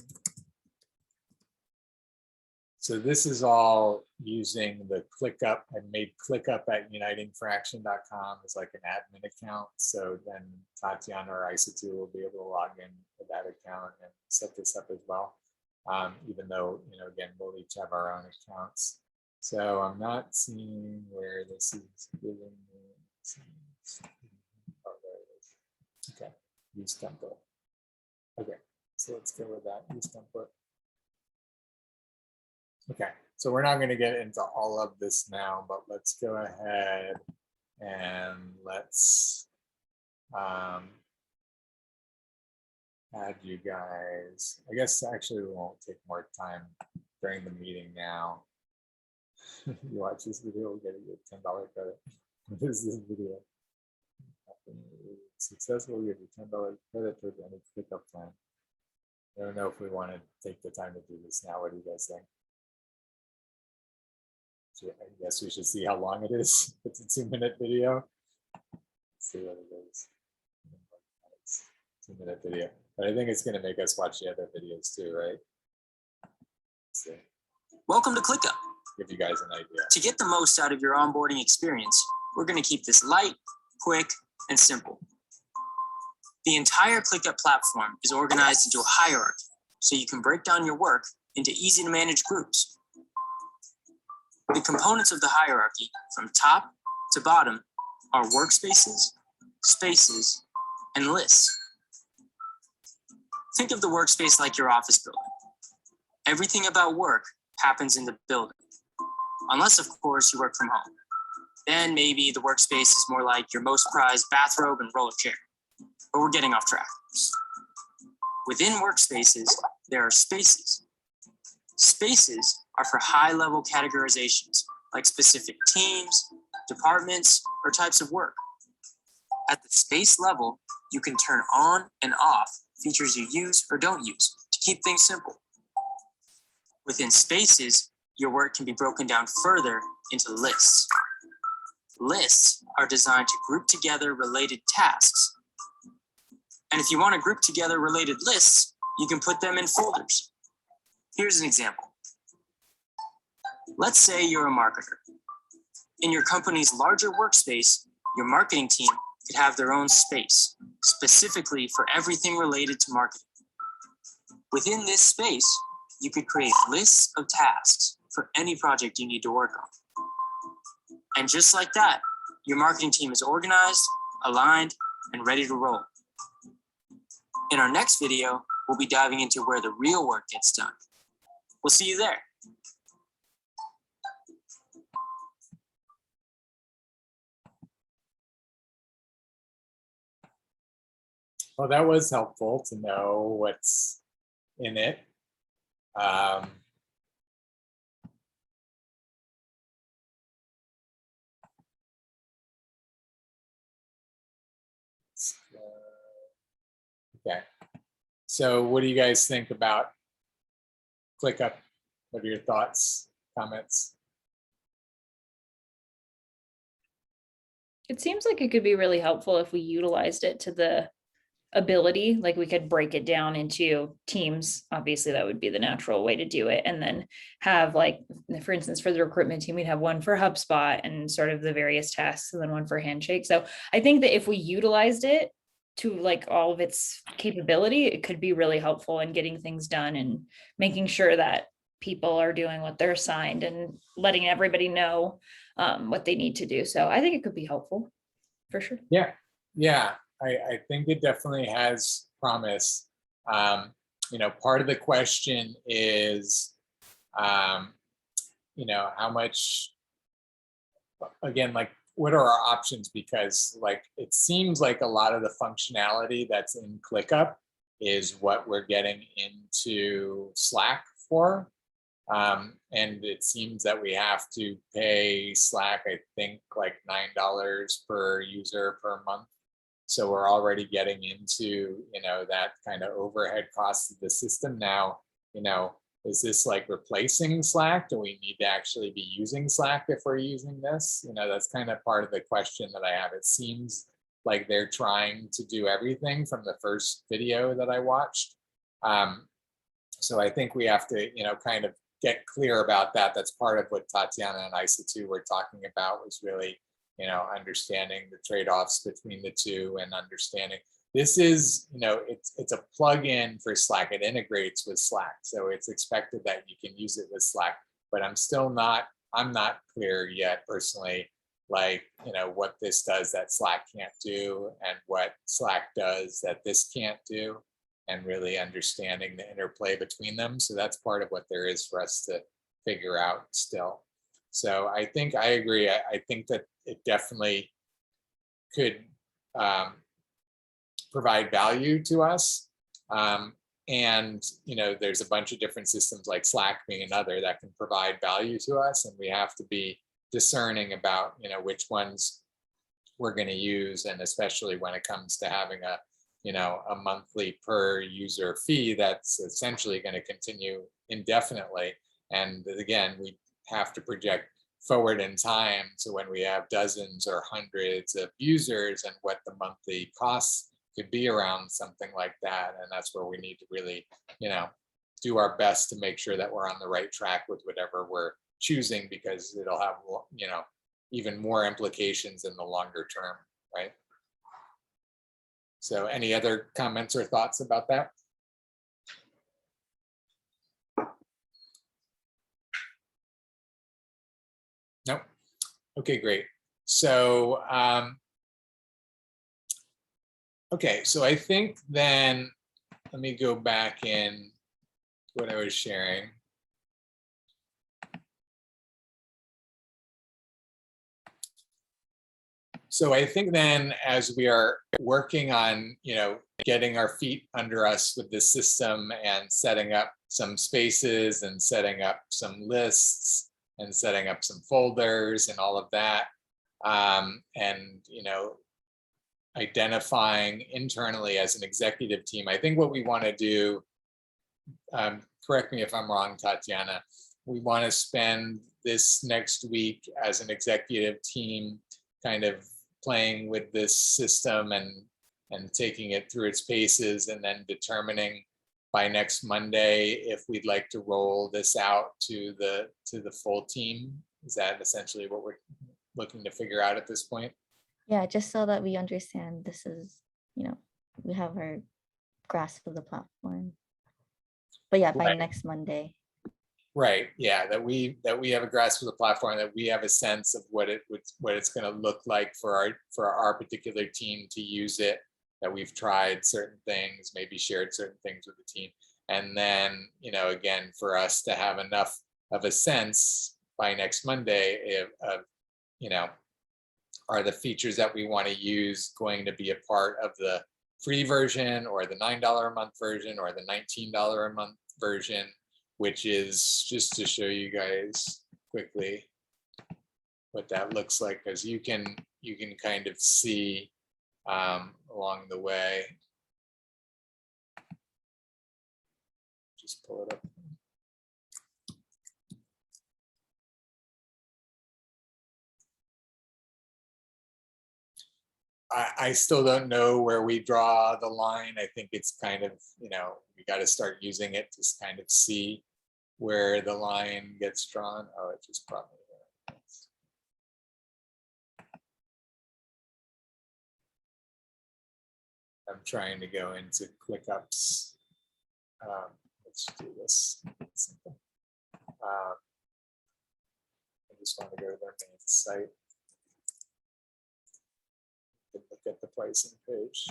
So this is all using the ClickUp. I made ClickUp at unitingforaction.com as like an admin account. So then Tatiana or ISA2 will be able to log in with that account and set this up as well. Even though, again, we'll each have our own accounts. So I'm not seeing where this is giving me. Oh, there it is. Okay, use template. Okay, so let's go with that, use template. Okay, so we're not going to get into all of this now, but let's go ahead and let's add you guys. I guess actually we won't take more time during the meeting now. You watch this video, we'll get a $10 credit. What is this video? Successful, you get a $10 credit towards any pickup plan. I don't know if we want to take the time to do this now. What do you guys think? So I guess we should see how long it is. It's a 2-minute video. Let's see what it is. It's a 2-minute video. But I think it's going to make us watch the other videos too, right? Let's see. Welcome to ClickUp. Give you guys an idea. To get the most out of your onboarding experience, we're going to keep this light, quick, and simple. The entire ClickUp platform is organized into a hierarchy, so you can break down your work into easy to manage groups. The components of the hierarchy, from top to bottom, are workspaces, spaces, and lists. Think of the workspace like your office building. Everything about work happens in the building, unless, of course, you work from home. Then maybe the workspace is more like your most prized bathrobe and roller chair. but we're getting off track. Within workspaces, there are spaces. Spaces are for high-level categorizations, like specific teams, departments, or types of work. At the space level, you can turn on and off features you use or don't use to keep things simple. Within spaces, your work can be broken down further into lists. Lists are designed to group together related tasks. And if you want to group together related lists, you can put them in folders. Here's an example. Let's say you're a marketer. In your company's larger workspace, your marketing team could have their own space, specifically for everything related to marketing. Within this space, you could create lists of tasks for any project you need to work on. And just like that, your marketing team is organized, aligned, and ready to roll. In our next video, we'll be diving into where the real work gets done. We'll see you there. Well, that was helpful to know what's in it. Okay, so what do you guys think about ClickUp? What are your thoughts, comments? It seems like it could be really helpful if we utilized it to the ability, like we could break it down into teams. Obviously, that would be the natural way to do it. And then have, like, for instance, for the recruitment team, we'd have one for HubSpot and sort of the various tasks, and then one for Handshake. So I think that if we utilized it to like all of its capability, it could be really helpful in getting things done and making sure that people are doing what they're assigned and letting everybody know what they need to do. So I think it could be helpful for sure. Yeah, I think it definitely has promise. Part of the question is, how much, again, like, what are our options? Because like, it seems like a lot of the functionality that's in ClickUp is what we're getting into Slack for. And it seems that we have to pay Slack, I think, like $9 per user per month. So we're already getting into, that kind of overhead cost of the system now. Is this like replacing Slack? Do we need to actually be using Slack if we're using this? That's kind of part of the question that I have. It seems like they're trying to do everything from the first video that I watched. So I think we have to, kind of get clear about that. That's part of what Tatiana and Isa too were talking about, was really, understanding the trade-offs between the two and understanding this is, it's a plug-in for Slack. It integrates with Slack. So it's expected that you can use it with Slack, but I'm not clear yet personally, like, what this does that Slack can't do and what Slack does that this can't do, and really understanding the interplay between them. So that's part of what there is for us to figure out still. So I think I agree. I think that it definitely could provide value to us. And, there's a bunch of different systems, like Slack being another, that can provide value to us. And we have to be discerning about, which ones we're going to use. And especially when it comes to having a monthly per user fee that's essentially going to continue indefinitely. And again, we have to project forward in time to when we have dozens or hundreds of users and what the monthly costs could be around something like that. And that's where we need to really, do our best to make sure that we're on the right track with whatever we're choosing, because it'll have, even more implications in the longer term, right? So any other comments or thoughts about that? Nope. Okay, great. So, okay, so I think then, let me go back in what I was sharing. So I think then as we are working on, getting our feet under us with this system and setting up some spaces and setting up some lists and setting up some folders and all of that, and, identifying internally as an executive team, I think what we want to do, correct me if I'm wrong, Tatiana, we want to spend this next week as an executive team kind of playing with this system and taking it through its paces, and then determining by next Monday if we'd like to roll this out to the full team. Is that essentially what we're looking to figure out at this point? Yeah, just so that we understand this is, we have our grasp of the platform. But yeah, by Right. next Monday. Right, yeah, that we have a grasp of the platform, that we have a sense of what it's going to look like for our particular team to use it, that we've tried certain things, maybe shared certain things with the team. And then, again, for us to have enough of a sense by next Monday of, are the features that we want to use going to be a part of the free version, or the $9 a month version, or the $19 a month version, which is, just to show you guys quickly what that looks like, because you can kind of see along the way. Just pull it up. I still don't know where we draw the line. I think it's kind of, we got to start using it to kind of see where the line gets drawn. Oh, it just brought me there. I'm trying to go into ClickUp's. Let's do this. I just want to go to their main site. Look at the pricing page.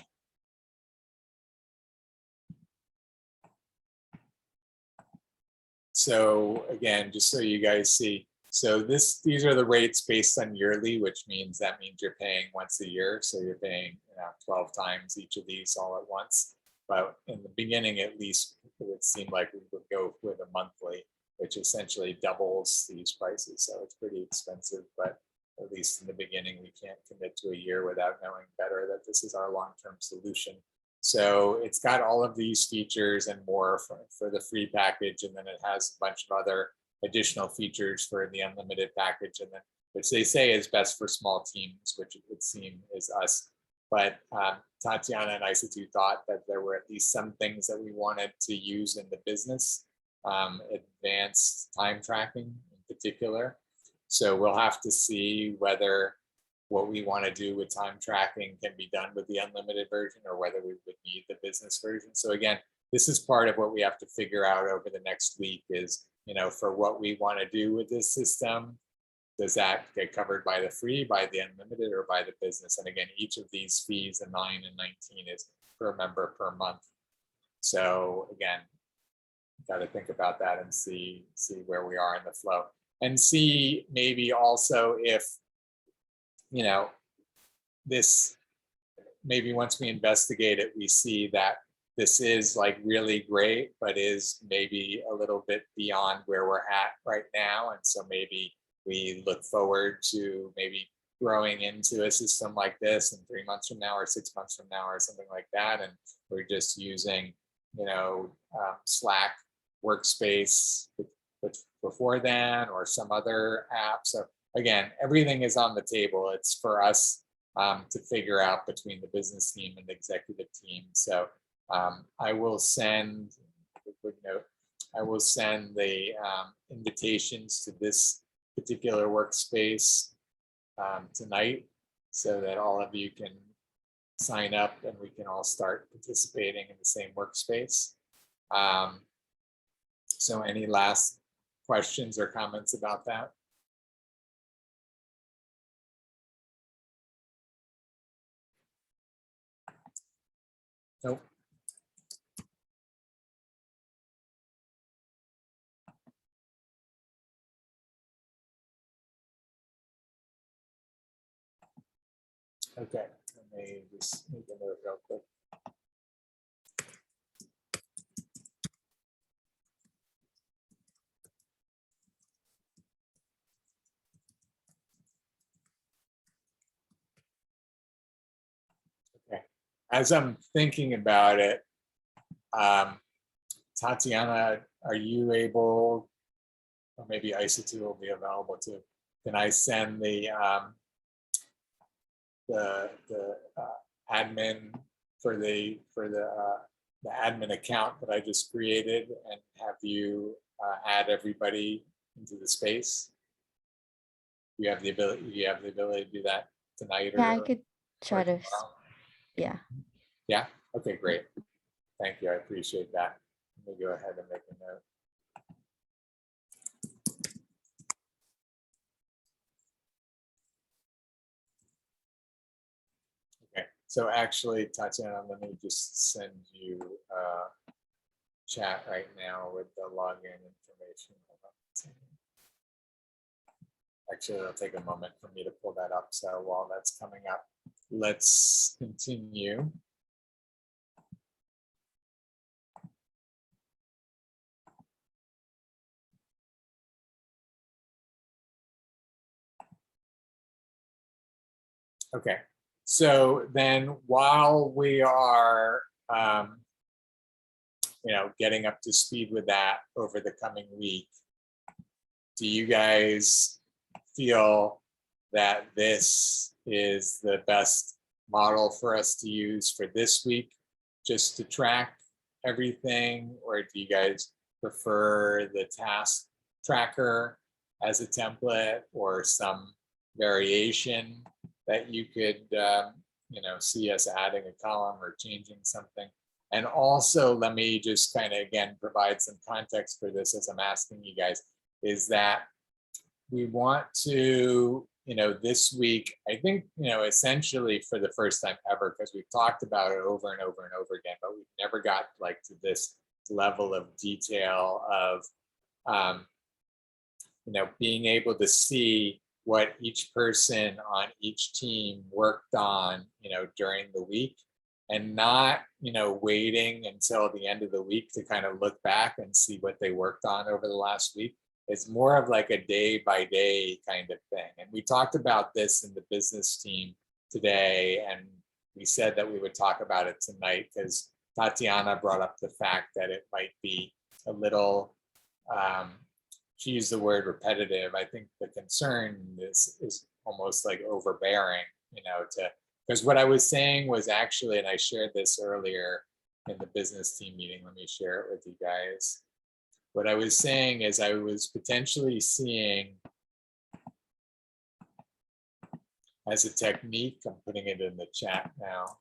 So again, just so you guys see, so these are the rates based on yearly, which means you're paying once a year. So you're paying 12 times each of these all at once. But in the beginning, at least, it would seem like we would go with a monthly, which essentially doubles these prices. So it's pretty expensive, but at least in the beginning, we can't commit to a year without knowing better that this is our long-term solution. So it's got all of these features and more for the free package, and then it has a bunch of other additional features for the unlimited package, and then which they say is best for small teams, which it would seem is us. But Tatiana and Isatu thought that there were at least some things that we wanted to use in the business, advanced time tracking in particular. So we'll have to see whether what we want to do with time tracking can be done with the unlimited version, or whether we would need the business version. So again, this is part of what we have to figure out over the next week is, for what we want to do with this system, does that get covered by the free, by the unlimited, or by the business? And again, each of these fees, the 9 and 19, is per member per month. So again, got to think about that and see where we are in the flow, and see maybe also if, this, maybe once we investigate it, we see that this is like really great, but is maybe a little bit beyond where we're at right now. And so maybe we look forward to maybe growing into a system like this in 3 months from now, or 6 months from now, or something like that. And we're just using, Slack workspace before then, or some other app. So again, everything is on the table. It's for us to figure out between the business team and the executive team. So I will send a quick note. I will send the invitations to this particular workspace tonight, so that all of you can sign up and we can all start participating in the same workspace. So any last questions or comments about that? Nope. Okay, let me just make a note real quick. Okay, as I'm thinking about it, Tatiana, are you able, or maybe ISA2 will be available too. Can I send the admin for the admin account that I just created and have you add everybody into the space? You have the ability. You have the ability to do that tonight, or Yeah, I could try to, tomorrow? yeah. Yeah. Okay. Great. Thank you. I appreciate that. Let me go ahead and make a note. Okay. So actually, Tatiana, let me just send you a chat right now with the login information. Hold on a second. Actually, it'll take a moment for me to pull that up. So while that's coming up, let's continue. Okay, so then while we are, getting up to speed with that over the coming week, do you guys feel that this is the best model for us to use for this week, just to track everything, or do you guys prefer the task tracker as a template or some variation that you could see us adding a column or changing something? And also, let me just kind of again provide some context for this as I'm asking you guys, is that we want to, this week, I think, essentially for the first time ever, because we've talked about it over and over and over again, but we've never got like to this level of detail of, being able to see what each person on each team worked on, during the week, and not, waiting until the end of the week to kind of look back and see what they worked on over the last week. It's more of like a day by day kind of thing. And we talked about this in the business team today, and we said that we would talk about it tonight because Tatiana brought up the fact that it might be a little, she used the word repetitive. I think the concern is almost like overbearing, because what I was saying was actually, and I shared this earlier in the business team meeting, let me share it with you guys. What I was saying is I was potentially seeing as a technique, I'm putting it in the chat now,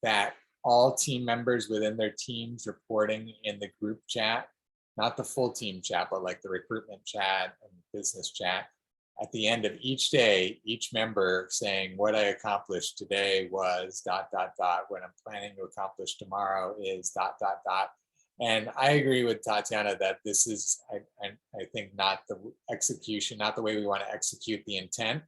that all team members within their teams reporting in the group chat, not the full team chat, but like the recruitment chat and business chat, at the end of each day, each member saying what I accomplished today was ... What I'm planning to accomplish tomorrow is ... And I agree with Tatiana that this is, I think, not the execution, not the way we want to execute the intent,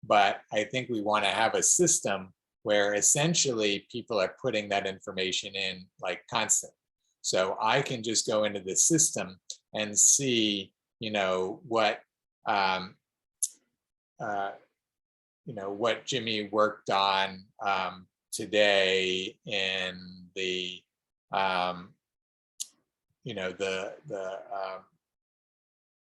but I think we want to have a system where essentially people are putting that information in like constant. So I can just go into the system and see, what, what Jimmy worked on today in the,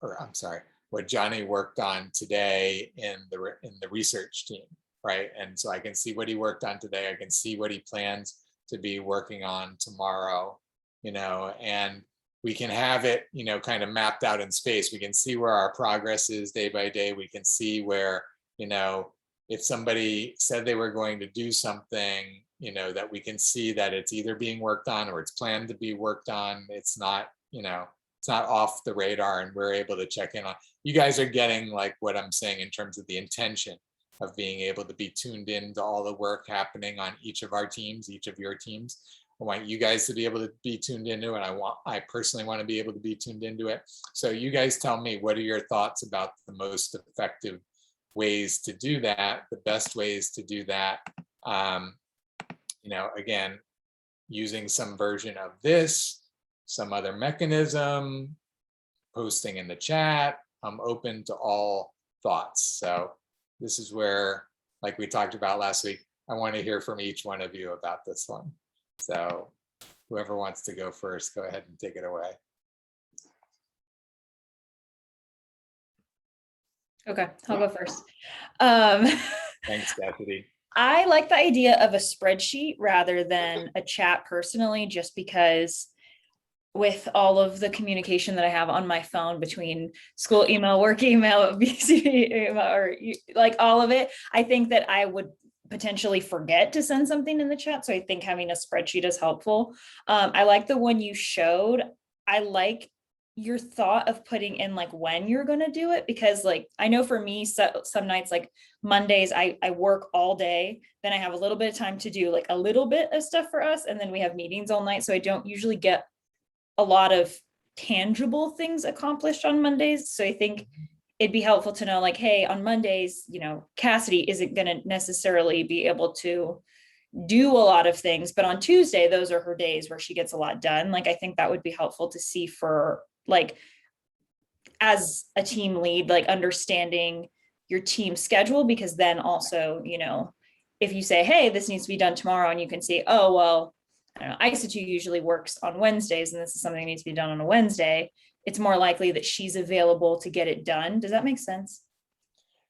or I'm sorry, what Johnny worked on today in the research team, right? And so I can see what he worked on today. I can see what he plans to be working on tomorrow, and we can have it, kind of mapped out in space. We can see where our progress is day by day. We can see where, if somebody said they were going to do something, that we can see that it's either being worked on or it's planned to be worked on. It's not, it's not off the radar, and we're able to check in on. You guys are getting like what I'm saying in terms of the intention of being able to be tuned into all the work happening on each of our teams, each of your teams. I want you guys to be able to be tuned into it. I personally want to be able to be tuned into it. So you guys tell me, what are your thoughts about the most effective ways to do that, the best ways to do that, again, using some version of this, some other mechanism, posting in the chat. I'm open to all thoughts. So this is where, like we talked about last week, I want to hear from each one of you about this one. So whoever wants to go first, go ahead and take it away. Okay, I'll go first. Thanks, Cassidy. I like the idea of a spreadsheet rather than a chat personally, just because with all of the communication that I have on my phone between school email, work email, BCP email, or like all of it, I think that I would potentially forget to send something in the chat. So I think having a spreadsheet is helpful. I like the one you showed. I like your thought of putting in like when you're going to do it, because like I know for me, so some nights like Mondays I work all day, then I have a little bit of time to do like a little bit of stuff for us, and then we have meetings all night, so I don't usually get a lot of tangible things accomplished on Mondays. So I think it'd be helpful to know like, hey, on Mondays, Cassidy isn't going to necessarily be able to do a lot of things, but on Tuesday those are her days where she gets a lot done. Like I think that would be helpful to see for like as a team lead, like understanding your team schedule, because then also, if you say, hey, this needs to be done tomorrow, and you can see, oh, well, I don't know, ISA2 usually works on Wednesdays, and this is something that needs to be done on a Wednesday, it's more likely that she's available to get it done. Does that make sense?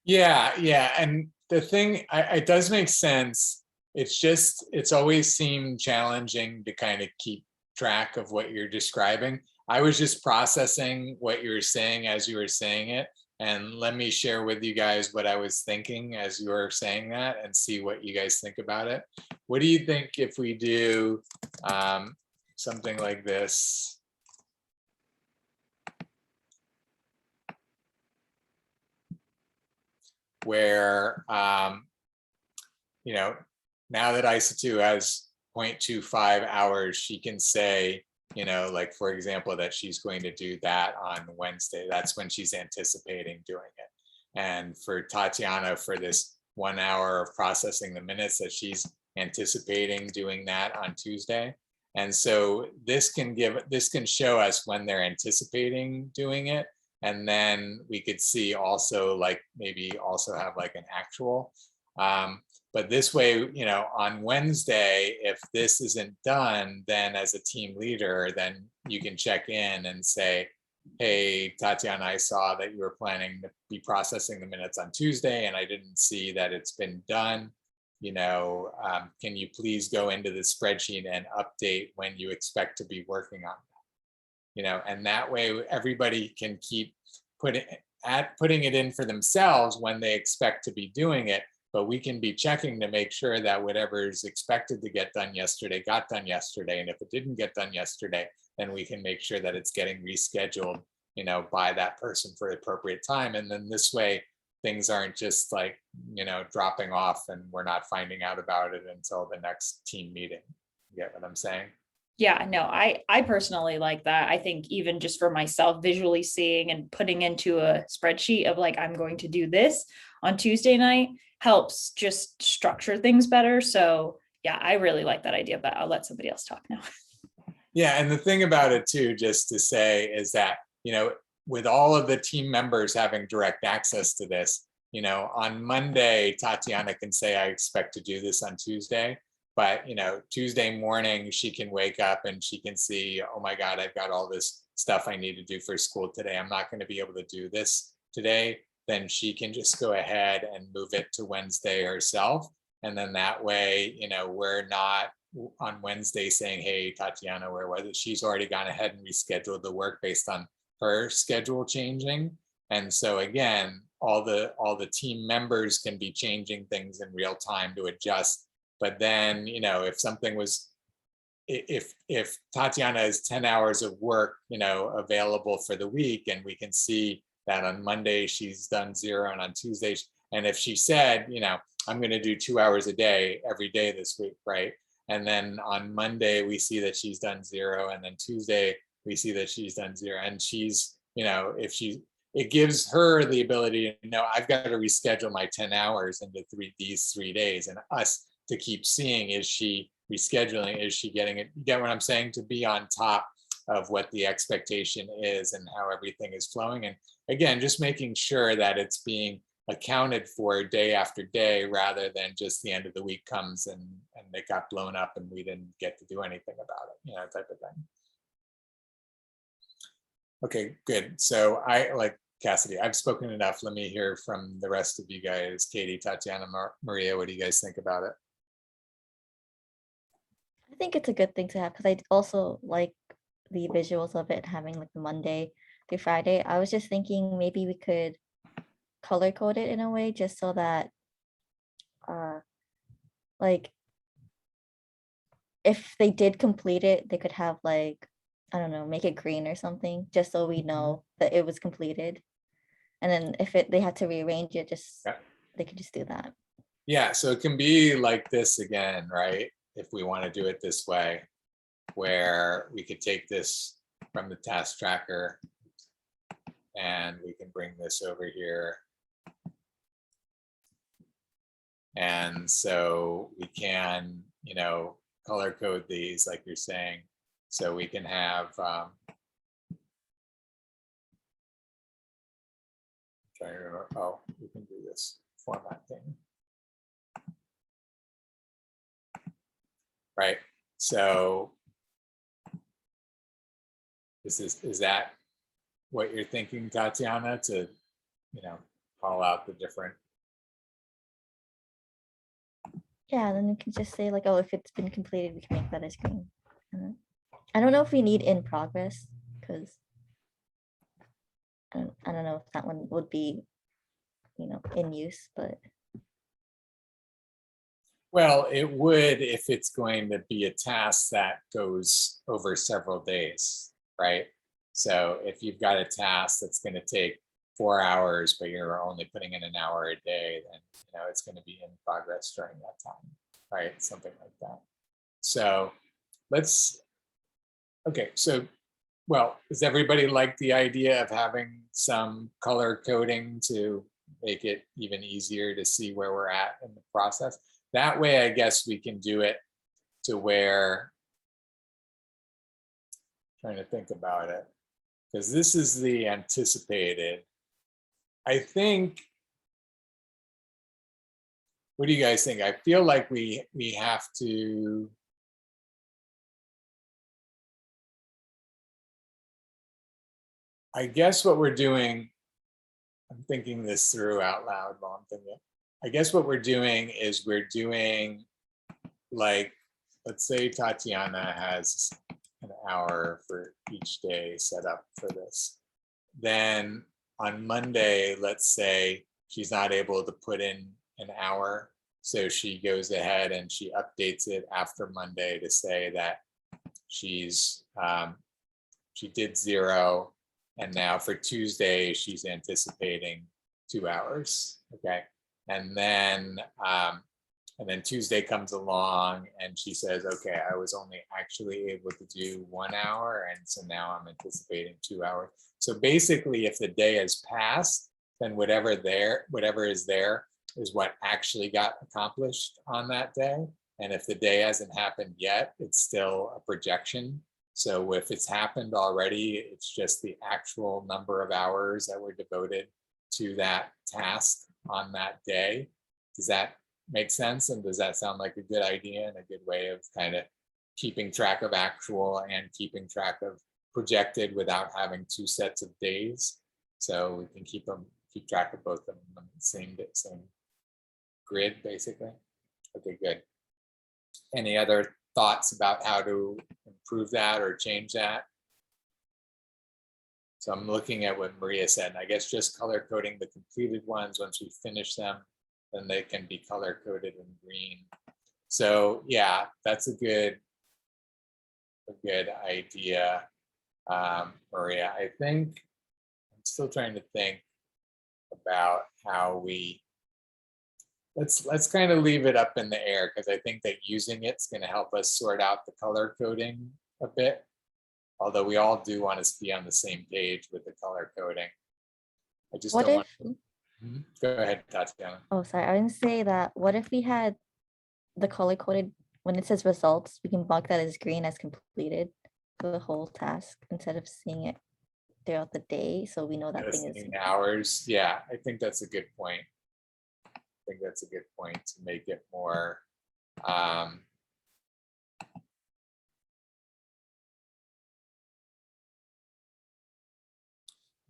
Yeah. And the thing, it does make sense. It's always seemed challenging to kind of keep track of what you're describing. I was just processing what you were saying as you were saying it. And let me share with you guys what I was thinking as you were saying that and see what you guys think about it. What do you think if we do something like this? Where, now that ISA2 has 0.25 hours, she can say, like, for example, that she's going to do that on Wednesday. That's when she's anticipating doing it. And for Tatiana, for this 1 hour of processing the minutes, that she's anticipating doing that on Tuesday. And so this can show us when they're anticipating doing it. And then we could see also like maybe also have like an actual. But this way, on Wednesday, if this isn't done, then as a team leader, then you can check in and say, hey, Tatiana, I saw that you were planning to be processing the minutes on Tuesday, and I didn't see that it's been done. Can you please go into the spreadsheet and update when you expect to be working on that? And that way everybody can keep putting it in for themselves when they expect to be doing it. But we can be checking to make sure that whatever is expected to get done yesterday got done yesterday. And if it didn't get done yesterday, then we can make sure that it's getting rescheduled, by that person for the appropriate time. And then this way, things aren't just like, dropping off and we're not finding out about it until the next team meeting. You get what I'm saying? Yeah, no, I personally like that. I think even just for myself, visually seeing and putting into a spreadsheet of like, I'm going to do this on Tuesday night helps just structure things better. So yeah, I really like that idea, but I'll let somebody else talk now. Yeah, and the thing about it too, just to say, is that, with all of the team members having direct access to this, on Monday, Tatiana can say, I expect to do this on Tuesday. But, Tuesday morning, she can wake up and she can see, oh my God, I've got all this stuff I need to do for school today. I'm not going to be able to do this today. Then she can just go ahead and move it to Wednesday herself. And then that way, we're not on Wednesday saying, hey, Tatiana, where was it? She's already gone ahead and rescheduled the work based on her schedule changing. And so again, all the team members can be changing things in real time to adjust. But then, if Tatiana has 10 hours of work, available for the week, and we can see that on Monday she's done 0 and on Tuesday, and if she said, I'm going to do 2 hours a day every day this week, right? And then on Monday we see that she's done 0, and then Tuesday we see that she's done 0, and she's, it gives her the ability to know I've got to reschedule my 10 hours into these 3 days, and us to keep seeing, is she rescheduling, is she getting it? You get what I'm saying? To be on top of what the expectation is and how everything is flowing. And again, just making sure that it's being accounted for day after day, rather than just the end of the week comes and it got blown up and we didn't get to do anything about it, you know, type of thing. Okay, good. So I, like Cassidy, I've spoken enough. Let me hear from the rest of you guys. Katie, Tatiana, Maria, what do you guys think about it? I think it's a good thing to have because I also like the visuals of it having like the Monday through Friday. I was just thinking maybe we could color code it in a way just so that like if they did complete it, they could have like, I don't know, make it green or something, just so we know that it was completed. And then if they had to rearrange it, just Yeah. they could just do that. Yeah, so it can be like this again, right? If we want to do it this way, where we could take this from the task tracker and we can bring this over here. And so we can, you know, color code these like you're saying. So we can have, trying to remember, oh, we can do this format thing. Right, so is that what you're thinking, Tatiana, to, you know, call out the different? Yeah, then we can just say like, oh, if it's been completed, we can make that as green. I don't know if we need in progress because I don't know if that one would be, you know, in use, but Well, it would if it's going to be a task that goes over several days, right? So if you've got a task that's going to take 4 hours, but you're only putting in an hour a day, then, you know, it's going to be in progress during that time, right? Something like that. So okay, so, well, does everybody like the idea of having some color coding to make it even easier to see where we're at in the process? That way, I guess we can do it to where, trying to think about it, because this is the anticipated. I think, what do you guys think? I feel like we have to, I guess what we're doing, I'm thinking this through out loud while I'm thinking. I guess what we're doing is we're doing, like, let's say Tatiana has an hour for each day set up for this. Then on Monday, let's say she's not able to put in an hour. So she goes ahead and she updates it after Monday to say that she's she did 0. And now for Tuesday, she's anticipating 2 hours. Okay. And then Tuesday comes along and she says, okay, I was only actually able to do 1 hour. And so now I'm anticipating 2 hours. So basically, if the day has passed, then whatever is there is what actually got accomplished on that day. And if the day hasn't happened yet, it's still a projection. So if it's happened already, it's just the actual number of hours that were devoted to that task on that day. Does that make sense? And does that sound like a good idea and a good way of kind of keeping track of actual and keeping track of projected without having 2 sets of days? So we can keep track of both of them on the same grid, basically. Okay, good. Any other thoughts about how to improve that or change that? So I'm looking at what Maria said, and I guess just color coding the completed ones. Once we finish them, then they can be color coded in green. So yeah, that's a good idea, Maria. I think I'm still trying to think about how we, let's kind of leave it up in the air, because I think that using it's going to help us sort out the color coding a bit. Although we all do want to be on the same page with the color coding. I just What don't want. if, Go ahead, Tatiana. oh, sorry, I didn't say that. What if we had the color coded, when it says results, we can mark that as green as completed for the whole task instead of seeing it throughout the day. So we know that thing is, Seeing the hours. Yeah, I think that's a good point. I think that's a good point to make it more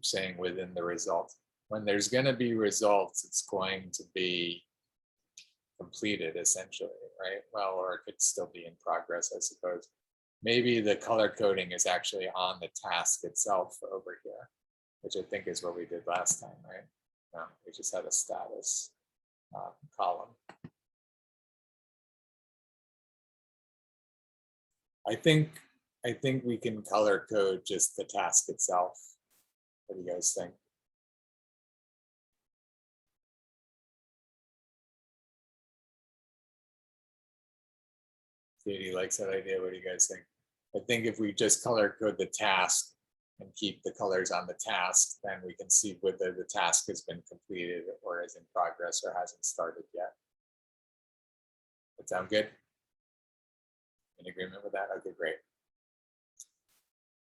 saying within the result. When there's going to be results, it's going to be completed essentially, right? Well, or it could still be in progress, I suppose. Maybe the color coding is actually on the task itself over here, which I think is what we did last time, right? No, we just had a status column. I think we can color code just the task itself. What do you guys think? Katie likes that idea. What do you guys think? I think if we just color code the task and keep the colors on the task, then we can see whether the task has been completed or is in progress or hasn't started yet. That sound good? In agreement with that? Okay, great.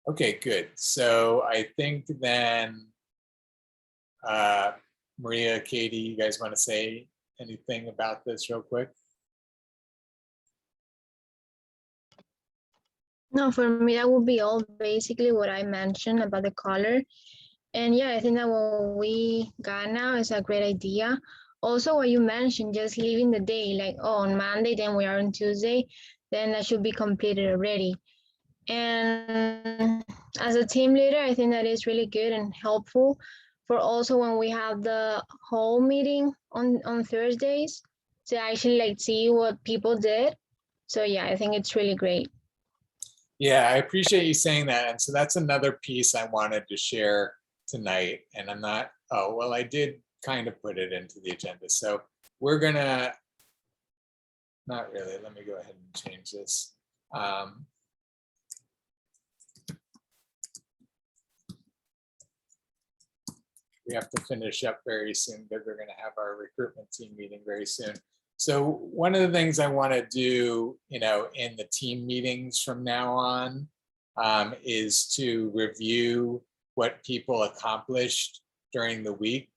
Okay, good. So I think then, Maria, Katie, you guys want to say anything about this real quick? No, for me, that would be all basically what I mentioned about the color. And yeah, I think that what we got now is a great idea. Also, what you mentioned, just leaving the day, like, oh, on Monday, then we are on Tuesday, then that should be completed already. And as a team leader, I think that is really good and helpful for also when we have the whole meeting on Thursdays to actually like see what people did. So yeah, I think it's really great. Yeah, I appreciate you saying that. And so that's another piece I wanted to share tonight. And I'm not, oh, well, I did kind of put it into the agenda. So we're gonna, not really, let me go ahead and change this. We have to finish up very soon because we're going to have our recruitment team meeting very soon. So one of the things I want to do, in the team meetings from now on, is to review what people accomplished during the week.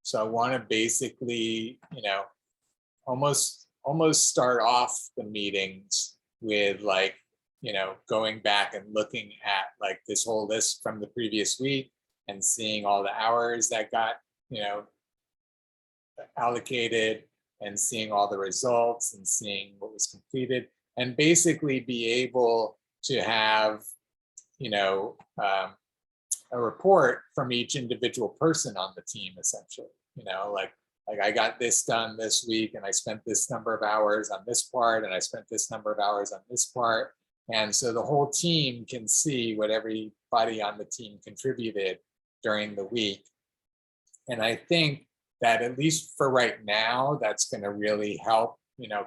So I want to basically, almost start off the meetings with like, going back and looking at like this whole list from the previous week and seeing all the hours that got, allocated, and seeing all the results and seeing what was completed, and basically be able to have, a report from each individual person on the team, essentially, like I got this done this week and I spent this number of hours on this part and I spent this number of hours on this part. And so the whole team can see what everybody on the team contributed during the week. And I think that at least for right now, that's going to really help,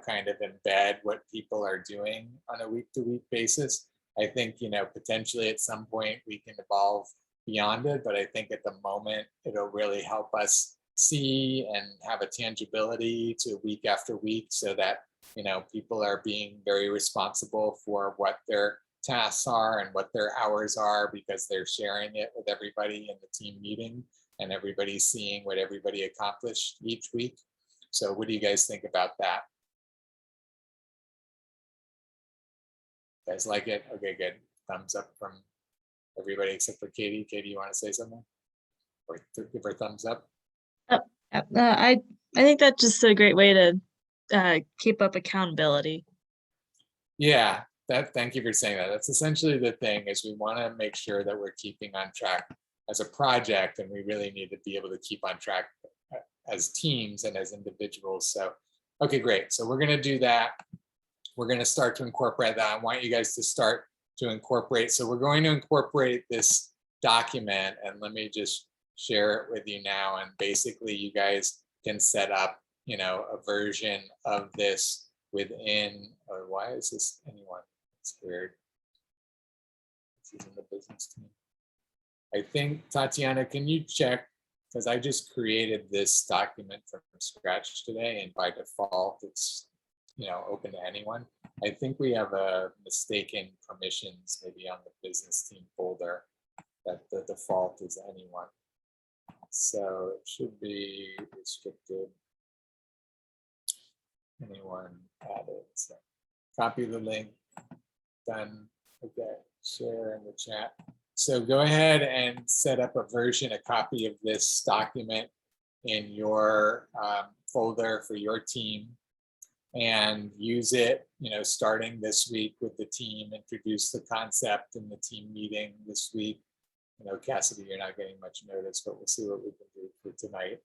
kind of embed what people are doing on a week-to-week basis. I think, potentially at some point we can evolve beyond it, but I think at the moment it'll really help us see and have a tangibility to week after week so that, people are being very responsible for what their tasks are and what their hours are because they're sharing it with everybody in the team meeting and everybody's seeing what everybody accomplished each week. So what do you guys think about that? You guys like it? Okay, good. Thumbs up from everybody except for Katie. Katie, you want to say something? Or give her thumbs up? I think that's just a great way to keep up accountability. Yeah, thank you for saying that. That's essentially the thing, is we want to make sure that we're keeping on track as a project, and we really need to be able to keep on track as teams and as individuals. So, okay, great. So we're going to do that. We're going to start to incorporate that. I want you guys to start to incorporate. So we're going to incorporate this document, and let me just share it with you now. And basically you guys can set up, a version of this within, or why is this anyone? It's weird. This is in the business team. I think, Tatiana, can you check because I just created this document from scratch today, and by default, it's, you know, open to anyone. I think we have a mistaken permissions maybe on the business team folder that the default is anyone. So it should be restricted. Anyone added. So copy the link. Done. Okay. Share in the chat. So go ahead and set up a version, a copy of this document in your folder for your team, and use it, you know, starting this week with the team. Introduce the concept in the team meeting this week. You know, Cassidy, you're not getting much notice, but we'll see what we can do for tonight.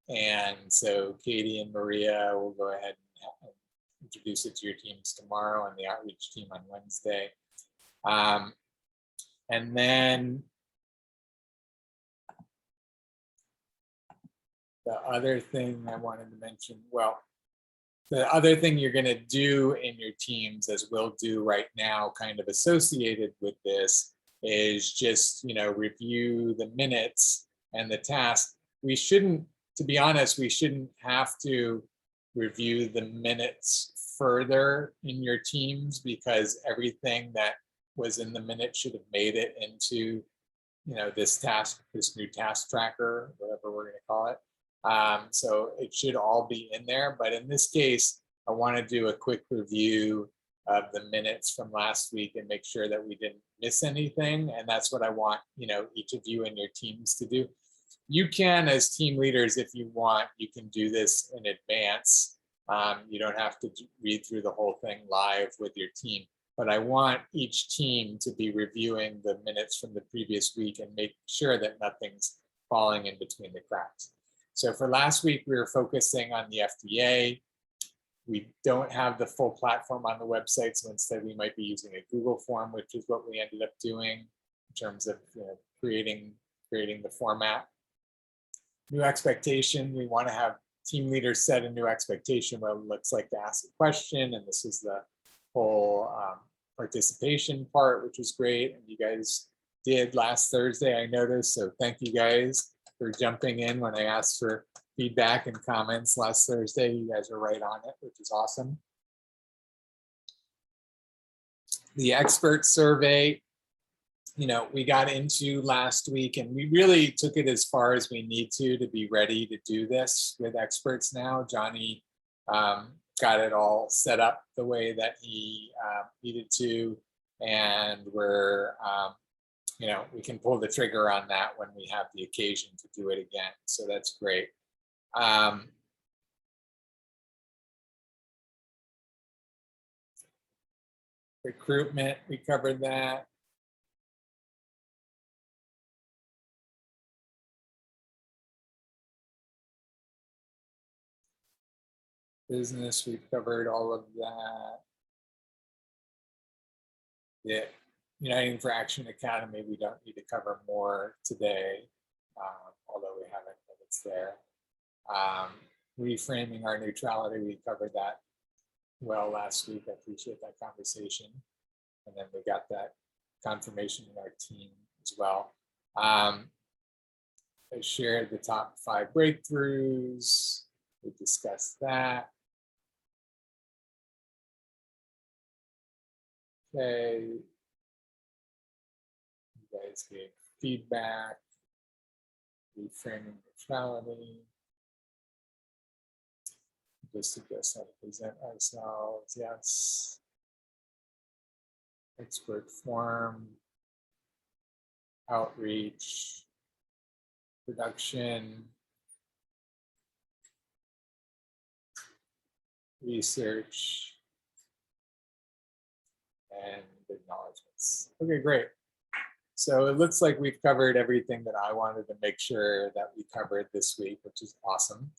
And so Katie and Maria will go ahead and introduce it to your teams tomorrow, and the outreach team on Wednesday. And then the other thing I wanted to mention, well, the other thing you're going to do in your teams, as we'll do right now, kind of associated with this, is just, you know, review the minutes and the task. We shouldn't, to be honest, we shouldn't have to review the minutes further in your teams, because everything that was in the minutes should have made it into, you know, this task, this new task tracker, whatever we're going to call it. So it should all be in there. But in this case, I want to do a quick review of the minutes from last week and make sure that we didn't miss anything. And that's what I want, you know, each of you and your teams to do. You can, as team leaders, if you want, you can do this in advance. You don't have to read through the whole thing live with your team. But I want each team to be reviewing the minutes from the previous week and make sure that nothing's falling in between the cracks. So for last week, we were focusing on the FDA. We don't have the full platform on the website, so instead we might be using a Google form, which is what we ended up doing in terms of, you know, creating the format. New expectation, we want to have team leaders set a new expectation, what it looks like to ask a question, and this is the whole participation part, which was great, and you guys did last Thursday, I noticed, so thank you guys for jumping in when I asked for feedback and comments last Thursday. You guys are right on it, which is awesome. The expert survey, you know, we got into last week, and we really took it as far as we need to be ready to do this with experts now. Johnny got it all set up the way that he needed to, and we're you know, we can pull the trigger on that when we have the occasion to do it again. So that's great. Recruitment, we covered that. Business, we covered all of that. Yeah. Uniting for Action Academy, we don't need to cover more today, although we haven't, but it's there. Reframing our neutrality, we covered that well last week. I appreciate that conversation. And then we got that confirmation in our team as well. I shared the top 5 breakthroughs. We discussed that. Okay. You guys gave feedback, reframing neutrality, just suggest how to present ourselves, yes. Expert forum, outreach, production, research, and acknowledgements. Okay, great. So it looks like we've covered everything that I wanted to make sure that we covered this week, which is awesome.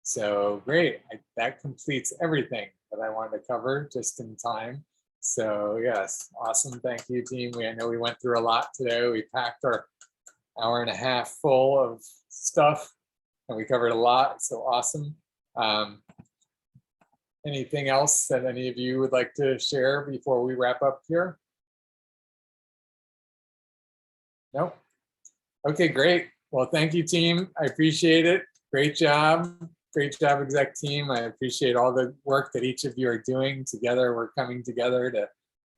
So great, that completes everything that I wanted to cover just in time. So yes, awesome, thank you team. I know we went through a lot today. We packed our hour and a half full of stuff and we covered a lot, so awesome. Anything else that any of you would like to share before we wrap up here? No? Okay, great. Well, thank you, team. I appreciate it. Great job. Great job, exec team. I appreciate all the work that each of you are doing together. We're coming together to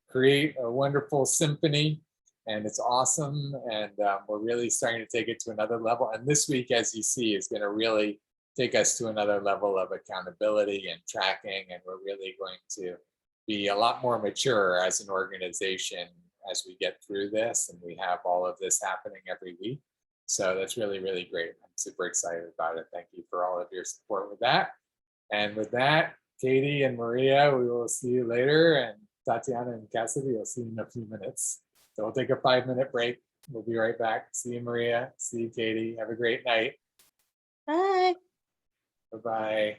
create a wonderful symphony, and it's awesome. And we're really starting to take it to another level. And this week, as you see, is going to really take us to another level of accountability and tracking. And we're really going to be a lot more mature as an organization as we get through this, and we have all of this happening every week. So that's really, really great. I'm super excited about it. Thank you for all of your support with that. And with that, Katie and Maria, we will see you later. And Tatiana and Cassidy, I'll see you in a few minutes. So we'll take a 5-minute break. We'll be right back. See you, Maria. See you, Katie. Have a great night. Bye. Bye-bye.